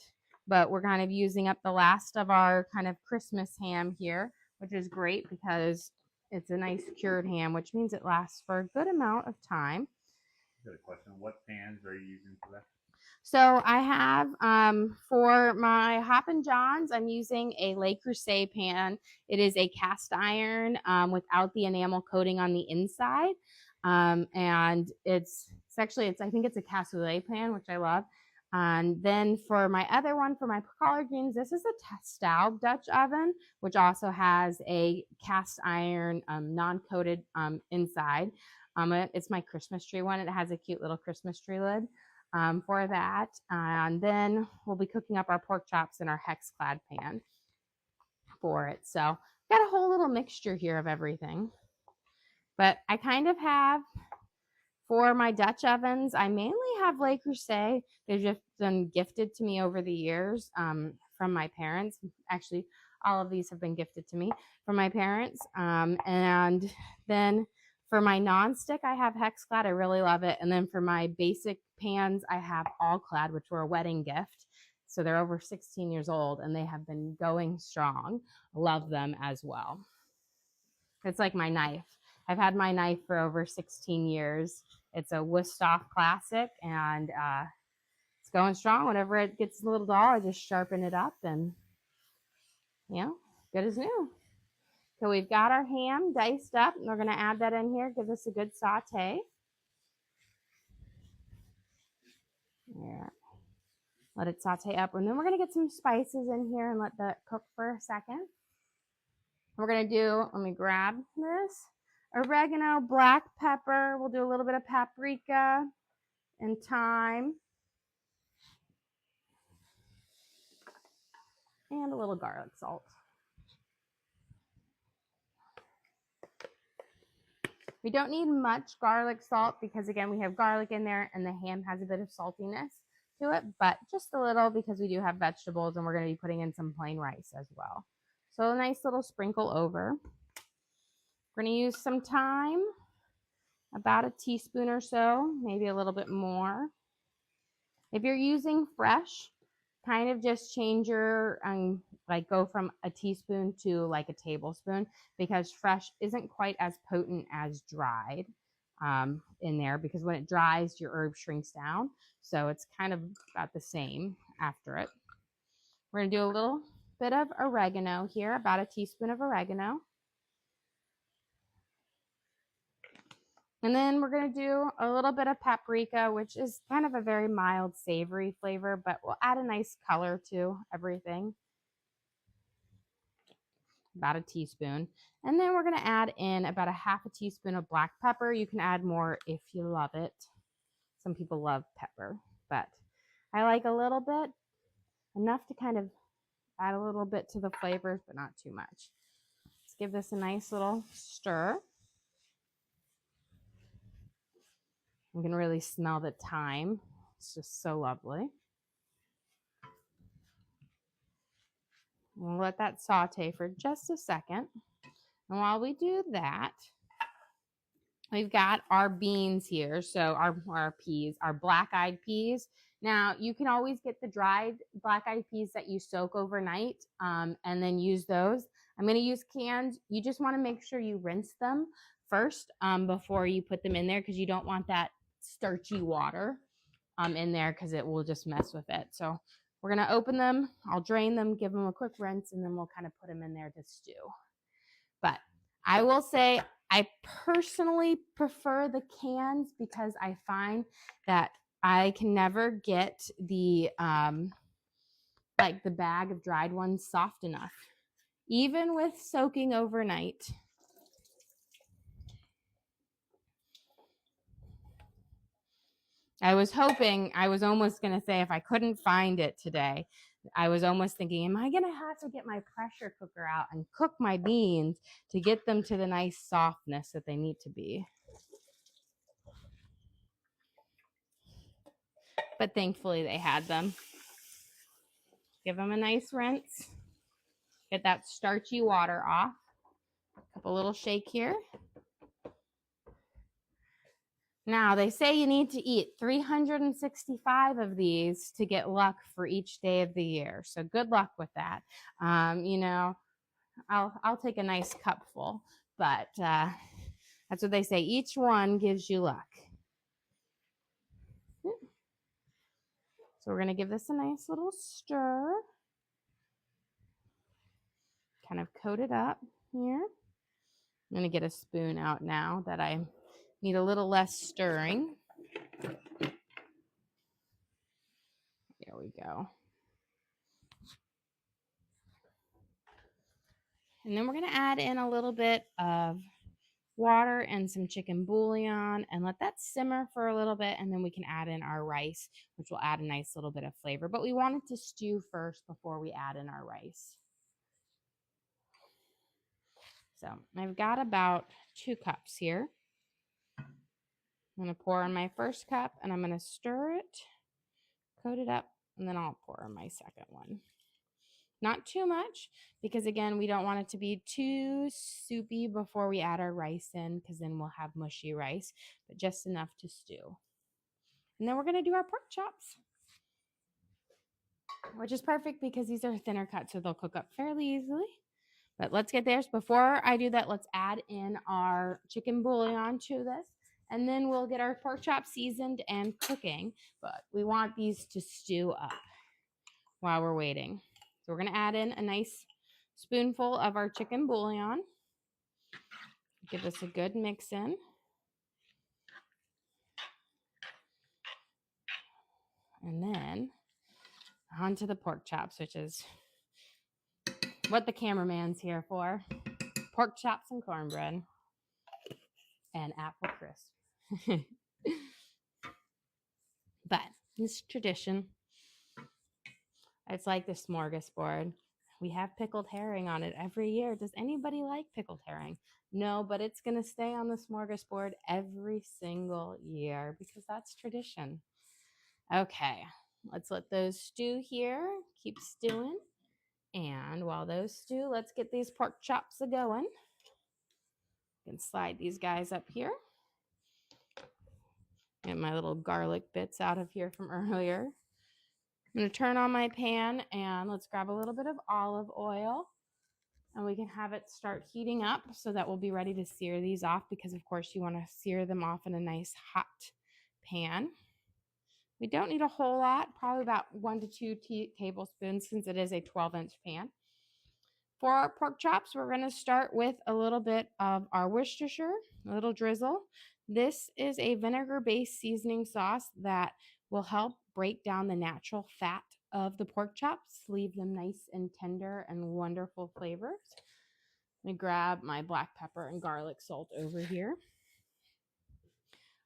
but we're kind of using up the last of our kind of Christmas ham here, which is great because it's a nice cured ham, which means it lasts for a good amount of time. Got a question. What pans are you using for that? So I have for my Hoppin Johns, I'm using a Le Creuset pan. It is a cast iron without the enamel coating on the inside, and it's I think it's a cassoulet pan, which I love. And then for my other one, for my collard greens, this is a Staub Dutch oven, which also has a cast iron non-coated inside. It's my Christmas tree one. It has a cute little Christmas tree lid. For that. And then we'll be cooking up our pork chops in our hex clad pan for it. So got a whole little mixture here of everything. But I kind of have, for my Dutch ovens, I mainly have Le Creuset. They've just been gifted to me over the years from my parents. Actually, all of these have been gifted to me from my parents. And then for my non-stick, I have hex clad. I really love it. And then for my basic pans, I have all clad, which were a wedding gift. So they're over 16 years old and they have been going strong. Love them as well. It's like my knife. I've had my knife for over 16 years. It's a Wusthof classic and it's going strong. Whenever it gets a little dull, I just sharpen it up and, good as new. So we've got our ham diced up, and we're going to add that in here. Give this a good saute. Yeah. Let it saute up, and then we're going to get some spices in here and let that cook for a second. We're going to do, let me grab this, oregano, black pepper. We'll do a little bit of paprika and thyme. And a little garlic salt. We don't need much garlic salt because, again, we have garlic in there and the ham has a bit of saltiness to it, but just a little because we do have vegetables and we're going to be putting in some plain rice as well. So a nice little sprinkle over. We're going to use some thyme, about a teaspoon or so, maybe a little bit more. If you're using fresh, kind of just change your, go from a teaspoon to like a tablespoon because fresh isn't quite as potent as dried in there because when it dries, your herb shrinks down. So it's kind of about the same after it. We're going to do a little bit of oregano here, about a teaspoon of oregano. And then we're going to do a little bit of paprika, which is kind of a very mild, savory flavor, but will add a nice color to everything. About a teaspoon. And then we're going to add in about a half a teaspoon of black pepper. You can add more if you love it. Some people love pepper, but I like a little bit, enough to kind of add a little bit to the flavors, but not too much. Let's give this a nice little stir. You can really smell the thyme. It's just so lovely. We'll let that saute for just a second. And while we do that, we've got our beans here. So our peas, our black-eyed peas. Now, you can always get the dried black eyed peas that you soak overnight and then use those. I'm going to use canned. You just want to make sure you rinse them first before you put them in there because you don't want that starchy water in there because it will just mess with it. So we're going to open them. I'll drain them, give them a quick rinse, and then we'll kind of put them in there to stew. But I will say I personally prefer the cans because I find that I can never get the like the bag of dried ones soft enough, even with soaking overnight. I was hoping, I was almost going to say if I couldn't find it today, I was almost thinking, am I going to have to get my pressure cooker out and cook my beans to get them to the nice softness that they need to be? But thankfully they had them. Give them a nice rinse. Get that starchy water off. A little shake here. Now, they say you need to eat 365 of these to get luck for each day of the year. So good luck with that. You know, I'll take a nice cupful, but that's what they say. Each one gives you luck. So we're going to give this a nice little stir. Kind of coat it up here. I'm going to get a spoon out now that I need a little less stirring. There we go. And then we're going to add in a little bit of water and some chicken bouillon and let that simmer for a little bit. And then we can add in our rice, which will add a nice little bit of flavor. But we want it to stew first before we add in our rice. So I've got about 2 cups here. I'm going to pour in my first cup and I'm going to stir it, coat it up, and then I'll pour in my second one. Not too much because, again, we don't want it to be too soupy before we add our rice in because then we'll have mushy rice, but just enough to stew. And then we're going to do our pork chops, which is perfect because these are thinner cuts, so they'll cook up fairly easily. But let's get theirs. Before I do that, let's add in our chicken bouillon to this, and then we'll get our pork chops seasoned and cooking. But we want these to stew up while we're waiting. So we're going to add in a nice spoonful of our chicken bouillon. Give this a good mix in. And then onto the pork chops, which is what the cameraman's here for. Pork chops and cornbread and apple crisp. But it's tradition. It's like the smorgasbord. We have pickled herring on it every year. Does anybody like pickled herring? No, but it's going to stay on the smorgasbord every single year because that's tradition. Okay, let's let those stew here. Keep stewing. And while those stew, let's get these pork chops a-going. I can slide these guys up here. Get my little garlic bits out of here from earlier. I'm going to turn on my pan and let's grab a little bit of olive oil and we can have it start heating up so that we'll be ready to sear these off because, of course, you want to sear them off in a nice hot pan. We don't need a whole lot, probably about 1 to 2 tablespoons since it is a 12-inch pan. For our pork chops, we're going to start with a little bit of our Worcestershire, a little drizzle. This is a vinegar-based seasoning sauce that will help break down the natural fat of the pork chops, leave them nice and tender and wonderful flavors. Let me grab my black pepper and garlic salt over here.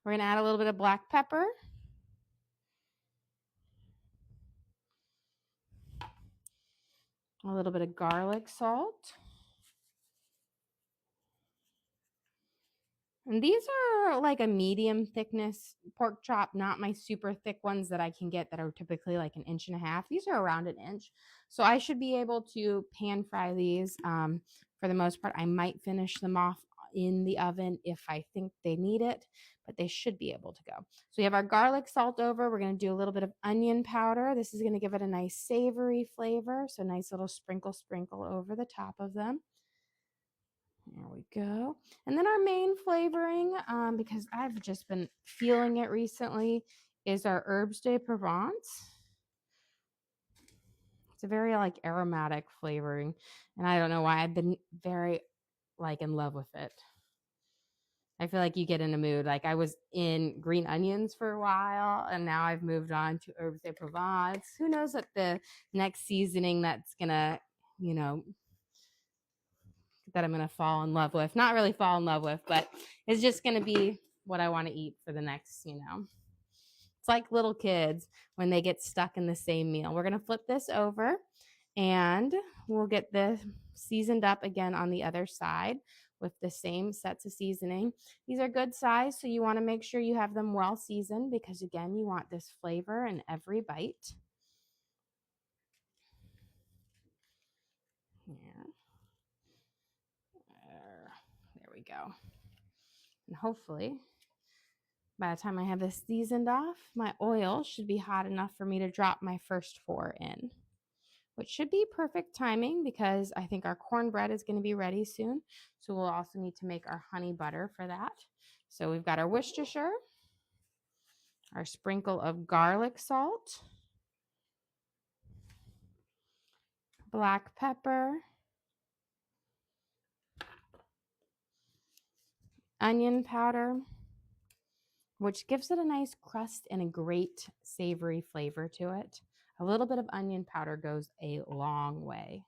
We're going to add a little bit of black pepper. A little bit of garlic salt. And these are like a medium thickness pork chop, not my super thick ones that I can get that are typically like 1.5 inches. These are around 1 inch. So I should be able to pan fry these for the most part. I might finish them off in the oven if I think they need it, but they should be able to go. So we have our garlic salt over. We're going to do a little bit of onion powder. This is going to give it a nice savory flavor. So nice little sprinkle over the top of them. There we go. And then our main flavoring, because I've just been feeling it recently, is our herbes de Provence. It's a very like aromatic flavoring, and I don't know why I've been very like in love with it. I feel like you get in a mood. Like I was in green onions for a while, and now I've moved on to herbes de Provence. Who knows what the next seasoning that's gonna, that I'm gonna fall in love with. Not really fall in love with, but it's just gonna be what I want to eat for the next, It's like little kids when they get stuck in the same meal. We're gonna flip this over, and we'll get this seasoned up again on the other side with the same sets of seasoning. These are good size, so you want to make sure you have them well seasoned because, again, you want this flavor in every bite. Yeah. There we go. And hopefully, by the time I have this seasoned off, my oil should be hot enough for me to drop my first 4 in, which should be perfect timing because I think our cornbread is going to be ready soon. So we'll also need to make our honey butter for that. So we've got our Worcestershire, our sprinkle of garlic salt, black pepper, onion powder, which gives it a nice crust and a great savory flavor to it. A little bit of onion powder goes a long way.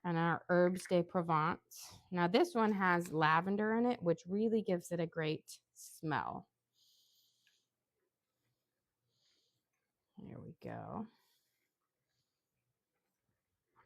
And our herbes de Provence. Now this one has lavender in it, which really gives it a great smell. There we go.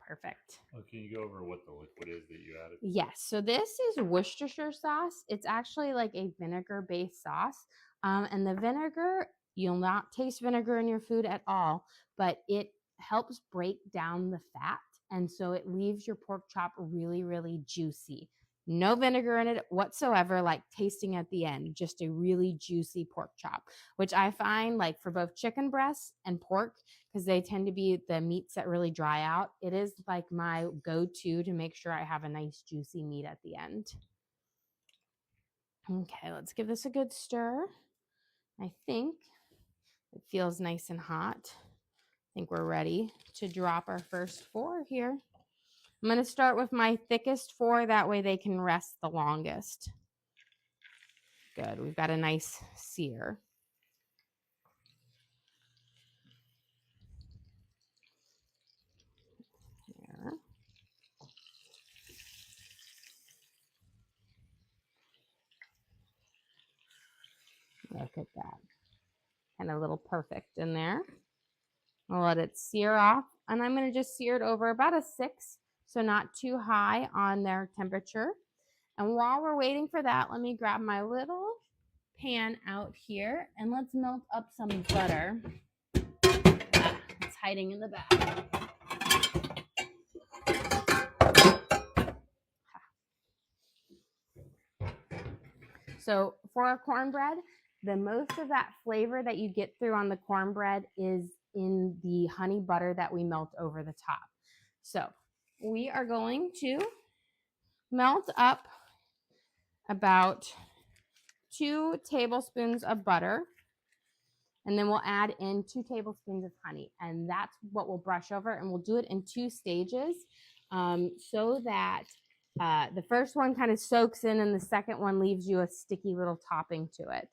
Perfect. Well, can you go over what the liquid is that you added? Yes. So this is Worcestershire sauce. It's actually like a vinegar-based sauce. And the vinegar, you'll not taste vinegar in your food at all, but it helps break down the fat. And so it leaves your pork chop really, really juicy. No vinegar in it whatsoever, like tasting at the end, just a really juicy pork chop, which I find like for both chicken breasts and pork, because they tend to be the meats that really dry out. It is like my go-to to make sure I have a nice juicy meat at the end. Okay, let's give this a good stir. I think it feels nice and hot. I think we're ready to drop our first 4 here. I'm going to start with my thickest 4. That way they can rest the longest. Good. We've got a nice sear. There. Look at that. And a little perfect in there. I'll let it sear off. And I'm going to just sear it over about a 6, so not too high on their temperature. And while we're waiting for that, let me grab my little pan out here and let's melt up some butter. It's hiding in the back. So for our cornbread, the most of that flavor that you get through on the cornbread is in the honey butter that we melt over the top. So we are going to melt up about 2 tablespoons of butter, and then we'll add in 2 tablespoons of honey, and that's what we'll brush over, and we'll do it in 2 stages so that the first one kind of soaks in and the second one leaves you a sticky little topping to it.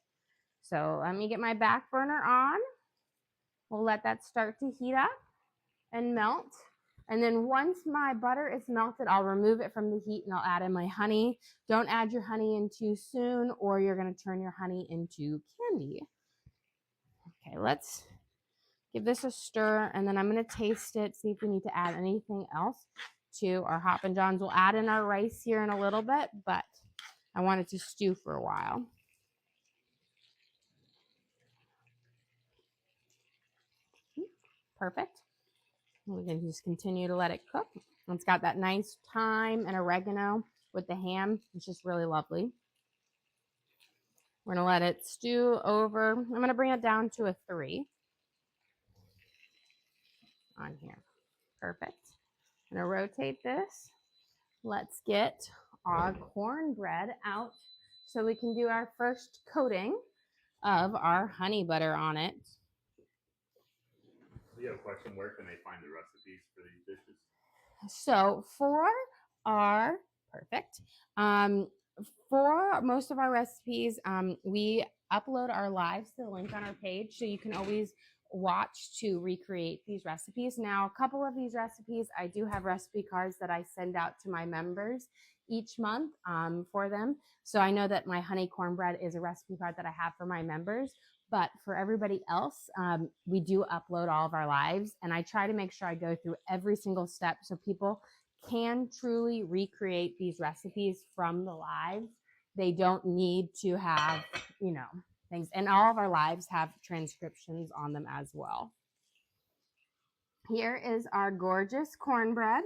So let me get my back burner on. We'll let that start to heat up and melt. And then once my butter is melted, I'll remove it from the heat and I'll add in my honey. Don't add your honey in too soon or you're going to turn your honey into candy. Okay, let's give this a stir and then I'm going to taste it, see if we need to add anything else to our Hoppin Johns. We'll add in our rice here in a little bit, but I want it to stew for a while. Perfect. We can just continue to let it cook. It's got that nice thyme and oregano with the ham. It's just really lovely. We're going to let it stew over. I'm going to bring it down to a 3 on here. Perfect. I'm going to rotate this. Let's get our cornbread out so we can do our first coating of our honey butter on it. We have a question. Where can they find the recipes for these dishes? So for our perfect, for most of our recipes, we upload our lives to the link on our page, so you can always watch to recreate these recipes. Now, a couple of these recipes, I do have recipe cards that I send out to my members each month for them. So I know that my honey cornbread is a recipe card that I have for my members. But for everybody else, we do upload all of our lives, and I try to make sure I go through every single step so people can truly recreate these recipes from the lives. They don't need to have, things. And all of our lives have transcriptions on them as well. Here is our gorgeous cornbread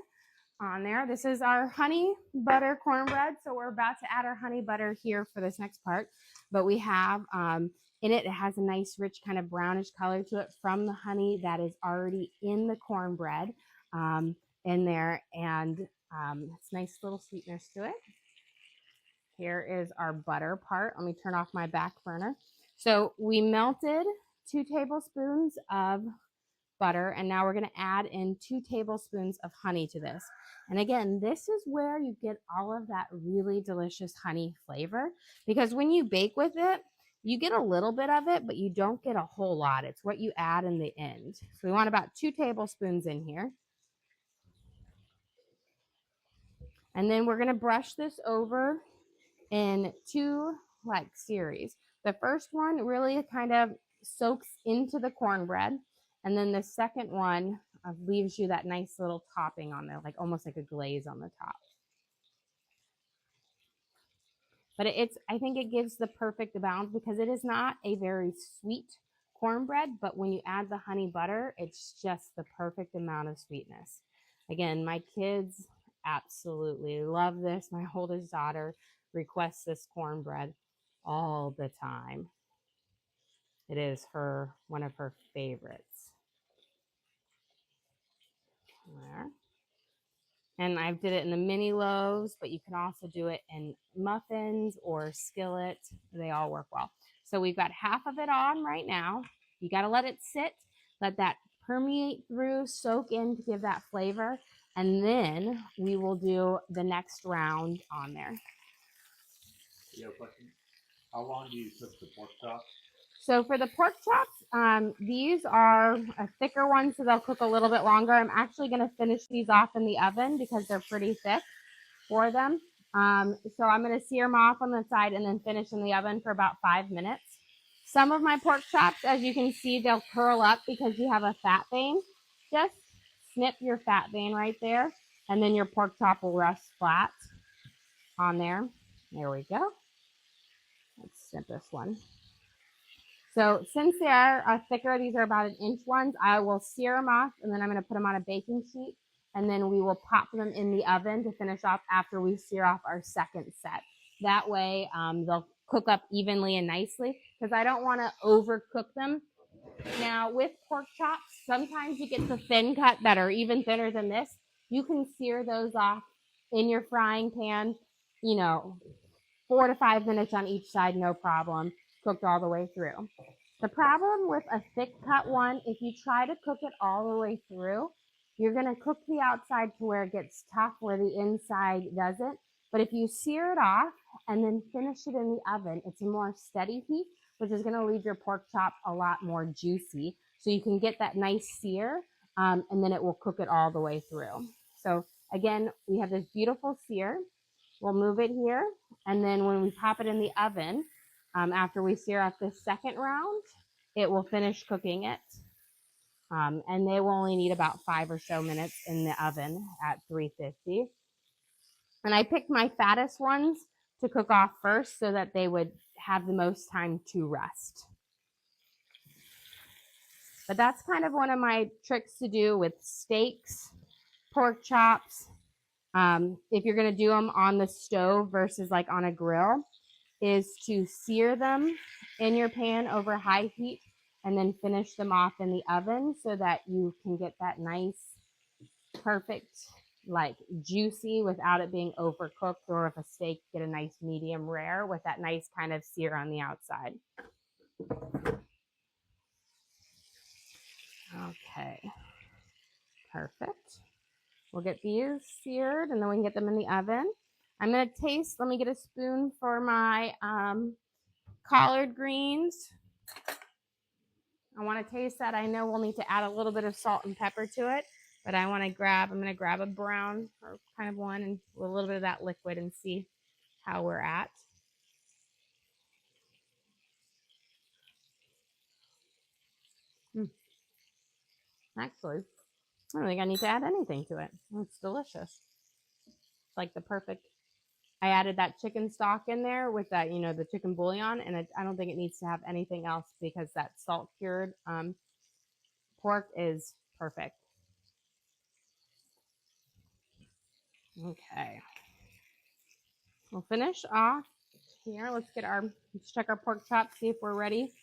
on there. This is our honey butter cornbread. So we're about to add our honey butter here for this next part. But we have in it, it has a nice rich kind of brownish color to it from the honey that is already in the cornbread in there. And it's nice little sweetness to it. Here is our butter part. Let me turn off my back burner. So we melted 2 tablespoons of butter, and now we're going to add in 2 tablespoons of honey to this. And again, this is where you get all of that really delicious honey flavor, because when you bake with it, you get a little bit of it, but you don't get a whole lot. It's what you add in the end. So we want about 2 tablespoons in here. And then we're going to brush this over in 2 series. The first one really kind of soaks into the cornbread, and then the second one leaves you that nice little topping on there, like almost like a glaze on the top. But I think it gives the perfect balance, because it is not a very sweet cornbread, but when you add the honey butter, it's just the perfect amount of sweetness. Again, my kids absolutely love this. My oldest daughter requests this cornbread all the time. It is one of her favorites. There. And I did it in the mini loaves, but you can also do it in muffins or skillet. They all work well. So we've got half of it on right now. You got to let it sit, let that permeate through, soak in to give that flavor. And then we will do the next round on there. You have a question? How long do you cook the pork chops? So for the pork chops, these are a thicker one, so they'll cook a little bit longer. I'm actually going to finish these off in the oven because they're pretty thick for them. So I'm going to sear them off on the side and then finish in the oven for about 5 minutes. Some of my pork chops, as you can see, they'll curl up because you have a fat vein. Just snip your fat vein right there, and then your pork chop will rest flat on there. There we go. Let's snip this one. So since they are thicker, these are about 1-inch ones, I will sear them off, and then I'm going to put them on a baking sheet, and then we will pop them in the oven to finish off after we sear off our second set. That way they'll cook up evenly and nicely, because I don't want to overcook them. Now with pork chops, sometimes you get the thin cut that are even thinner than this. You can sear those off in your frying pan, 4 to 5 minutes on each side, no problem, cooked all the way through. The problem with a thick cut one, if you try to cook it all the way through, you're going to cook the outside to where it gets tough, where the inside doesn't. But if you sear it off and then finish it in the oven, it's a more steady heat, which is going to leave your pork chop a lot more juicy. So you can get that nice sear, and then it will cook it all the way through. So again, we have this beautiful sear. We'll move it here, and then when we pop it in the oven, after we sear off the second round, it will finish cooking it. And they will only need about 5 or so minutes in the oven at 350. And I picked my fattest ones to cook off first so that they would have the most time to rest. But that's kind of one of my tricks to do with steaks, pork chops, If you're going to do them on the stove versus like on a grill, is to sear them in your pan over high heat and then finish them off in the oven so that you can get that nice, perfect, like juicy without it being overcooked, or if a steak, get a nice medium rare with that nice kind of sear on the outside. Okay, perfect. We'll get these seared and then we can get them in the oven. I'm going to taste, let me get a spoon for my collard greens. I want to taste that. I know we'll need to add a little bit of salt and pepper to it, but I'm going to grab a brown or kind of one and a little bit of that liquid and see how we're at. Actually, I don't think I need to add anything to it. It's delicious. It's like the perfect. I added that chicken stock in there with that, the chicken bouillon, and I don't think it needs to have anything else because that salt cured pork is perfect. Okay. We'll finish off here. Let's check our pork chops, see if we're ready.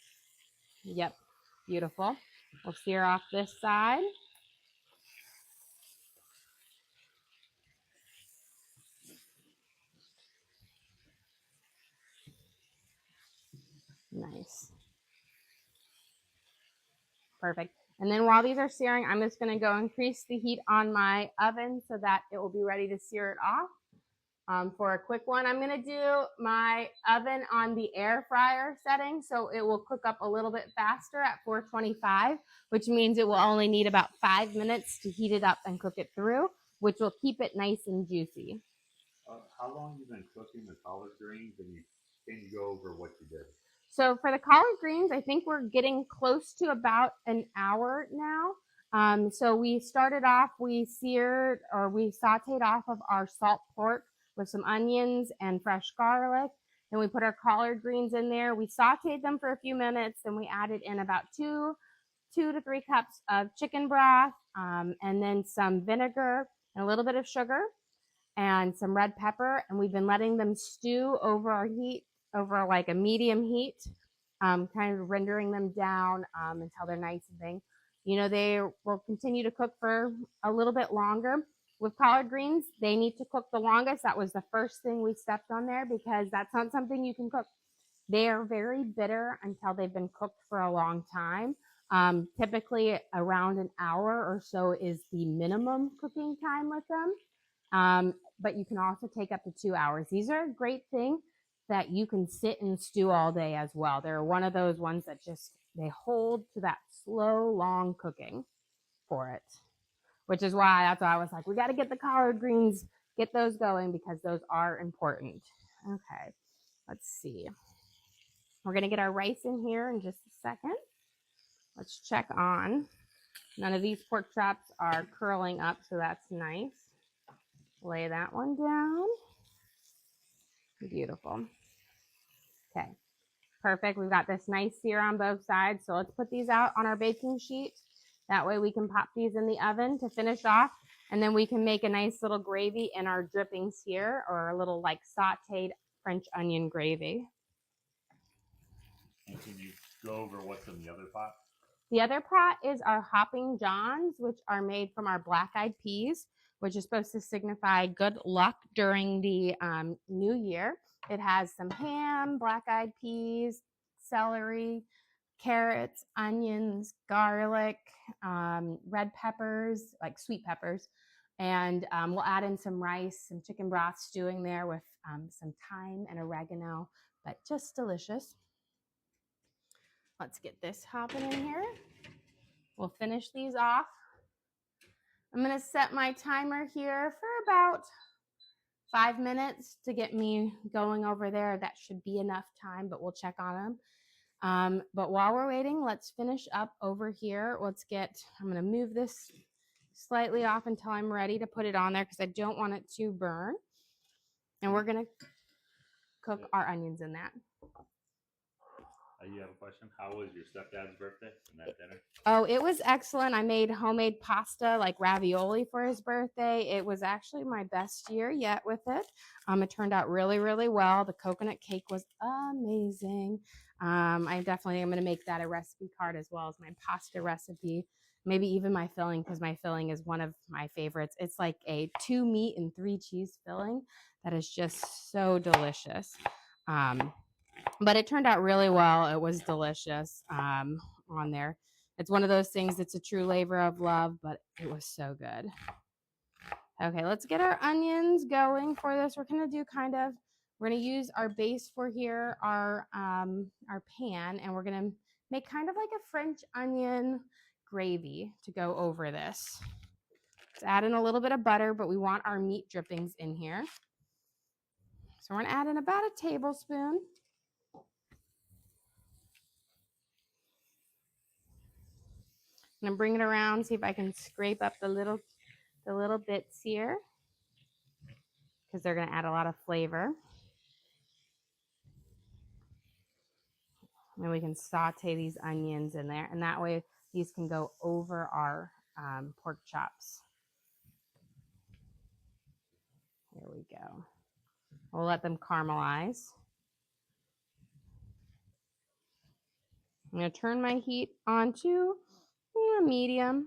Yep, beautiful. We'll sear off this side. Nice. Perfect. And then while these are searing, I'm just going to go increase the heat on my oven so that it will be ready to sear it off. For a quick one, I'm going to do my oven on the air fryer setting so it will cook up a little bit faster at 425, which means it will only need about 5 minutes to heat it up and cook it through, which will keep it nice and juicy. How long have you been cooking the collard greens, and can you go over what you did? So for the collard greens, I think we're getting close to about an hour now. So we started off, we sauteed off of our salt pork with some onions and fresh garlic. Then we put our collard greens in there. We sauteed them for a few minutes. Then we added in about 2 to 3 cups of chicken broth, and then some vinegar and a little bit of sugar and some red pepper. And we've been letting them stew over like a medium heat, kind of rendering them down until they're nice and thing. They will continue to cook for a little bit longer. With collard greens, they need to cook the longest. That was the first thing we stepped on there because that's not something you can cook. They are very bitter until they've been cooked for a long time. Typically around an hour or so is the minimum cooking time with them. But you can also take up to 2 hours. These are a great thing that you can sit and stew all day as well. They're one of those ones that they hold to that slow, long cooking for it, which is why I was like, we got to get the collard greens, get those going because those are important. Okay, let's see. We're going to get our rice in here in just a second. Let's check on. None of these pork chops are curling up, so that's nice. Lay that one down. Beautiful. Okay, perfect. We've got this nice sear on both sides. So let's put these out on our baking sheet. That way we can pop these in the oven to finish off. And then we can make a nice little gravy in our drippings here, or a little like sauteed French onion gravy. And can you go over what's in the other pot? The other pot is our Hoppin Johns, which are made from our black-eyed peas, which is supposed to signify good luck during the new year. It has some ham, black-eyed peas, celery, carrots, onions, garlic, red peppers, like sweet peppers, and we'll add in some rice, some chicken broth stewing there with some thyme and oregano, but just delicious. Let's get this hopping in here. We'll finish these off. I'm going to set my timer here for about 5 minutes to get me going over there. That should be enough time, but we'll check on them. But while we're waiting, let's finish up over here. I'm going to move this slightly off until I'm ready to put it on there because I don't want it to burn. And we're going to cook our onions in that. I you have a question? How was your stepdad's birthday and that dinner? Oh, it was excellent. I made homemade pasta, like ravioli, for his birthday. It was actually my best year yet with it. It turned out really, really well. The coconut cake was amazing. I definitely am going to make that a recipe card as well as my pasta recipe. Maybe even my filling, because my filling is one of my favorites. It's like a 2 meat and 3 cheese filling that is just so delicious. But it turned out really well. It was delicious on there. It's one of those things that's a true labor of love, but it was so good. Okay, let's get our onions going for this. We're going to do we're going to use our base for here, our pan, and we're going to make kind of like a French onion gravy to go over this. Let's add in a little bit of butter, but we want our meat drippings in here. So we're going to add in about a tablespoon. I'm gonna bring it around, see if I can scrape up the little bits here, because they're gonna add a lot of flavor. And we can saute these onions in there, and that way these can go over our pork chops. There we go. We'll let them caramelize. I'm gonna turn my heat on to medium.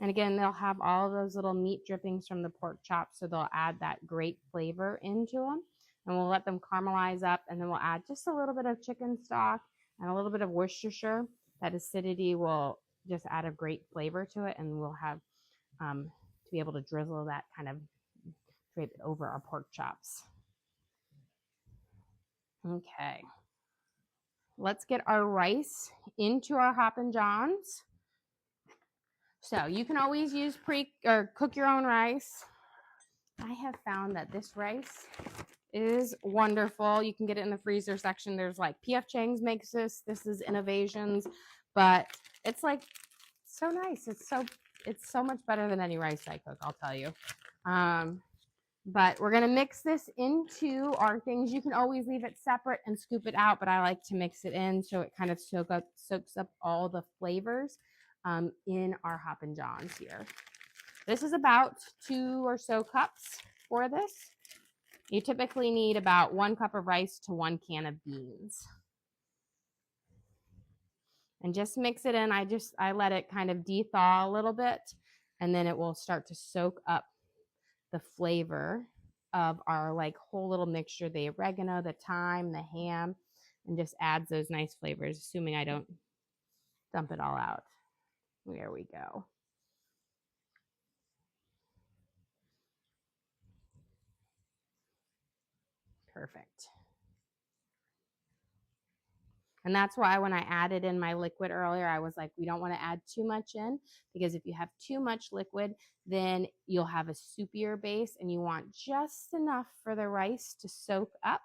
And again, they'll have all of those little meat drippings from the pork chops, so they'll add that great flavor into them. And we'll let them caramelize up, and then we'll add just a little bit of chicken stock and a little bit of Worcestershire. That acidity will just add a great flavor to it, and we'll have to be able to drizzle that, kind of drape it over our pork chops. Okay. Let's get our rice into our Hoppin Johns. So you can always use cook your own rice. I have found that this rice is wonderful. You can get it in the freezer section. There's like P.F. Chang's makes this. This is Innovations, but it's like so nice. It's so much better than any rice I cook, I'll tell you. But we're gonna mix this into our things. You can always leave it separate and scoop it out, but I like to mix it in so it kind of soaks up all the flavors in our Hoppin Johns here. This is about 2 or so cups for this. You typically need about 1 cup of rice to 1 can of beans. And just mix it in. I let it kind of de-thaw a little bit, and then it will start to soak up the flavor of our whole little mixture, the oregano, the thyme, the ham, and just adds those nice flavors, assuming I don't dump it all out. There we go. Perfect. And that's why when I added in my liquid earlier, I was like, we don't want to add too much in, because if you have too much liquid, then you'll have a soupier base, and you want just enough for the rice to soak up,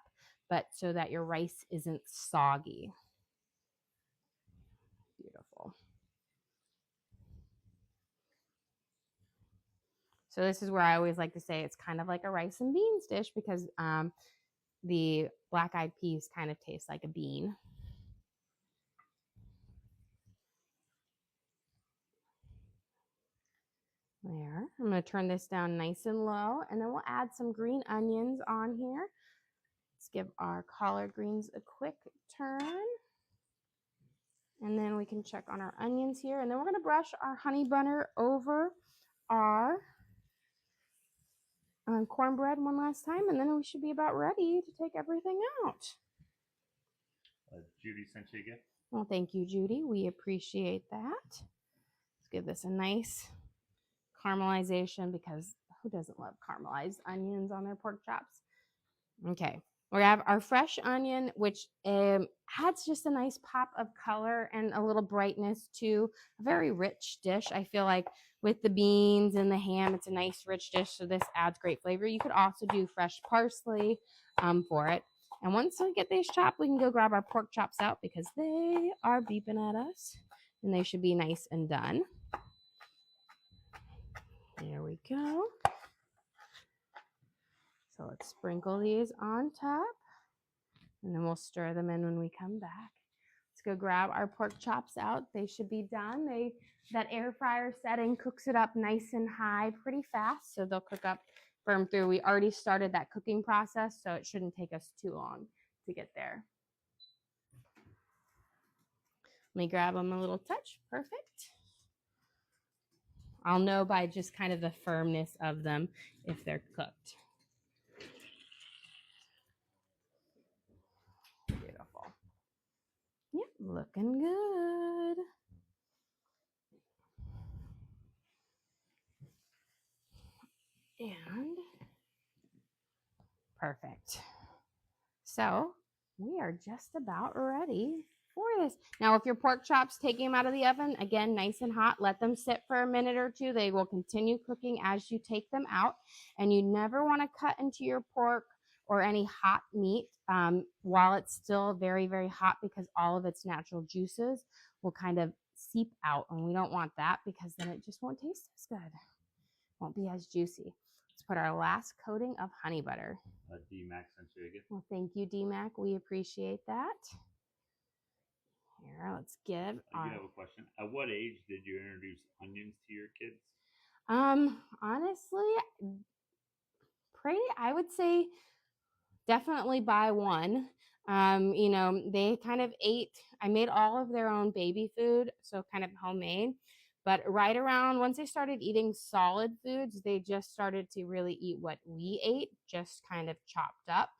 but so that your rice isn't soggy. Beautiful. So this is where I always like to say it's kind of like a rice and beans dish, because the black-eyed peas kind of taste like a bean. There. I'm going to turn this down nice and low, and then we'll add some green onions on here. Let's give our collard greens a quick turn. And then we can check on our onions here. And then we're going to brush our honey butter over our cornbread one last time. And then we should be about ready to take everything out. Judy sent you a gift. Well, thank you, Judy. We appreciate that. Let's give this a nice caramelization, because who doesn't love caramelized onions on their pork chops? Okay, we have our fresh onion, which adds just a nice pop of color and a little brightness to a very rich dish. I feel like with the beans and the ham, it's a nice rich dish, so this adds great flavor. You could also do fresh parsley for it. And once we get these chopped, we can go grab our pork chops out, because they are beeping at us, and they should be nice and done. There we go. So let's sprinkle these on top, and then we'll stir them in when we come back. go grab our pork chops out. They should be done. That air fryer setting cooks it up nice and high pretty fast, so they'll cook up firm through. We already started that cooking process, so it shouldn't take us too long to get there. Let me grab them a little touch. Perfect. I'll know by just kind of the firmness of them if they're cooked. Beautiful. Yep, looking good. And perfect. So we are just about ready for this. Now, if your pork chops, taking them out of the oven, again, nice and hot, let them sit for a minute or two. They will continue cooking as you take them out. And you never want to cut into your pork or any hot meat while it's still very, very hot, because all of its natural juices will kind of seep out. And we don't want that, because then it just won't taste as good. Won't be as juicy. Let's put our last coating of honey butter. D-Mac sent you again. Well, thank you, D-Mac. We appreciate that. Here, let's give. I do have a question. At what age did you introduce onions to your kids? Honestly, I would say definitely by one. They kind of ate. I made all of their own baby food, so kind of homemade. But right around once they started eating solid foods, they just started to really eat what we ate, just kind of chopped up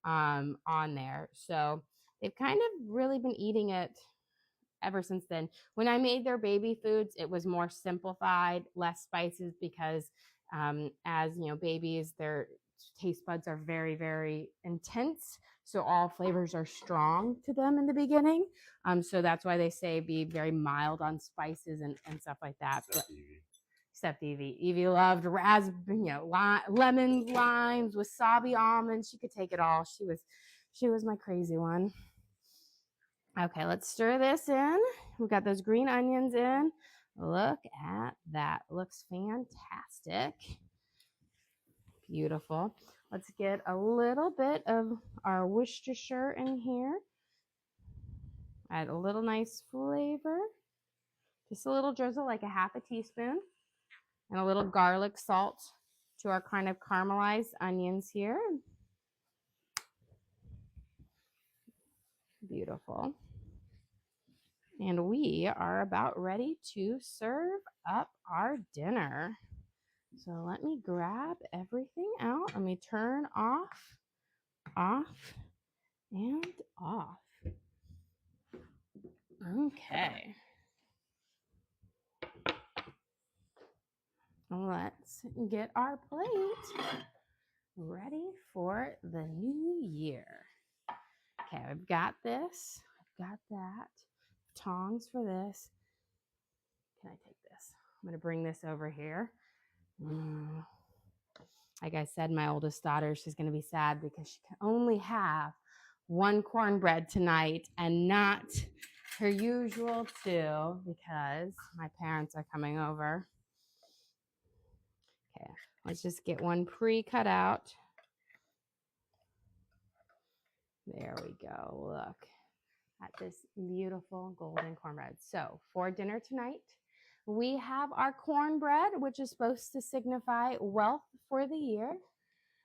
on there. So they've kind of really been eating it ever since then. When I made their baby foods, it was more simplified, less spices, because as you know, babies, their taste buds are very, very intense. So all flavors are strong to them in the beginning. So that's why they say be very mild on spices and stuff like that. Except Evie. Evie loved lemons, limes, wasabi, almonds. She could take it all. She was my crazy one. Okay, let's stir this in. We've got those green onions in. Look at that. Looks fantastic. Beautiful. Let's get a little bit of our Worcestershire in here. Add a little nice flavor. Just a little drizzle, like a half a teaspoon. And a little garlic salt to our kind of caramelized onions here. Beautiful. And we are about ready to serve up our dinner. So let me grab everything out. Let me turn off, and off. Okay. Let's get our plate ready for the new year. Okay, I've got this. I've got that. Tongs for this. Can I take this? I'm going to bring this over here. Like I said, my oldest daughter, she's going to be sad because she can only have one cornbread tonight and not her usual two, because my parents are coming over. Okay, let's just get one pre-cut out. There we go. Look at this beautiful golden cornbread. So for dinner tonight, we have our cornbread, which is supposed to signify wealth for the year.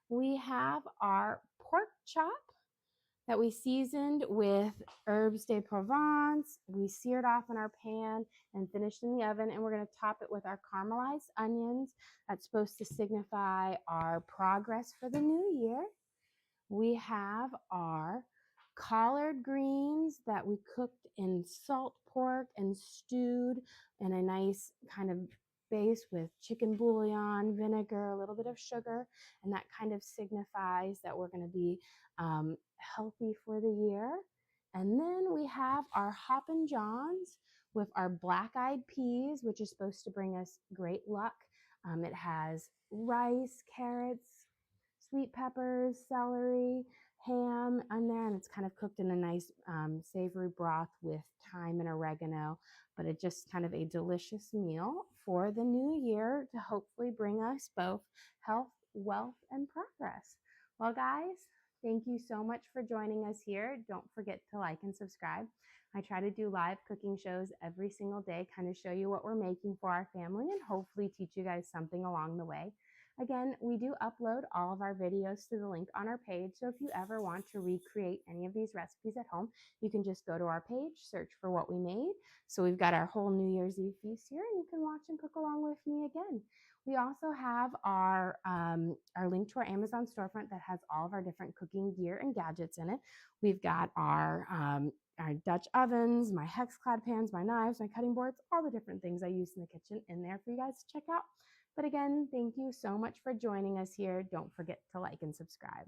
We have our pork chop that we seasoned with herbes de Provence. We seared off in our pan and finished in the oven. And we're going to top it with our caramelized onions. That's supposed to signify our progress for the new year. We have our collard greens that we cooked in salt pork and stewed in a nice kind of base with chicken bouillon, vinegar, a little bit of sugar, and that kind of signifies that we're going to be healthy for the year. And then we have our Hoppin Johns with our black-eyed peas, which is supposed to bring us great luck. It has rice, carrots, sweet peppers, celery, ham on there, and it's kind of cooked in a nice savory broth with thyme and oregano, but it's just kind of a delicious meal for the new year to hopefully bring us both health, wealth, and progress. Well, guys, Thank you so much for joining us here. Don't forget to like and subscribe. I try to do live cooking shows every single day, kind of show you what we're making for our family and hopefully teach you guys something along the way. Again, we do upload all of our videos to the link on our page. So if you ever want to recreate any of these recipes at home, you can just go to our page, search for what we made. So we've got our whole New Year's Eve feast here, and you can watch and cook along with me again. We also have our link to our Amazon storefront that has all of our different cooking gear and gadgets in it. We've got our Dutch ovens, my Hexclad pans, my knives, my cutting boards, all the different things I use in the kitchen in there for you guys to check out. But again, thank you so much for joining us here. Don't forget to like and subscribe.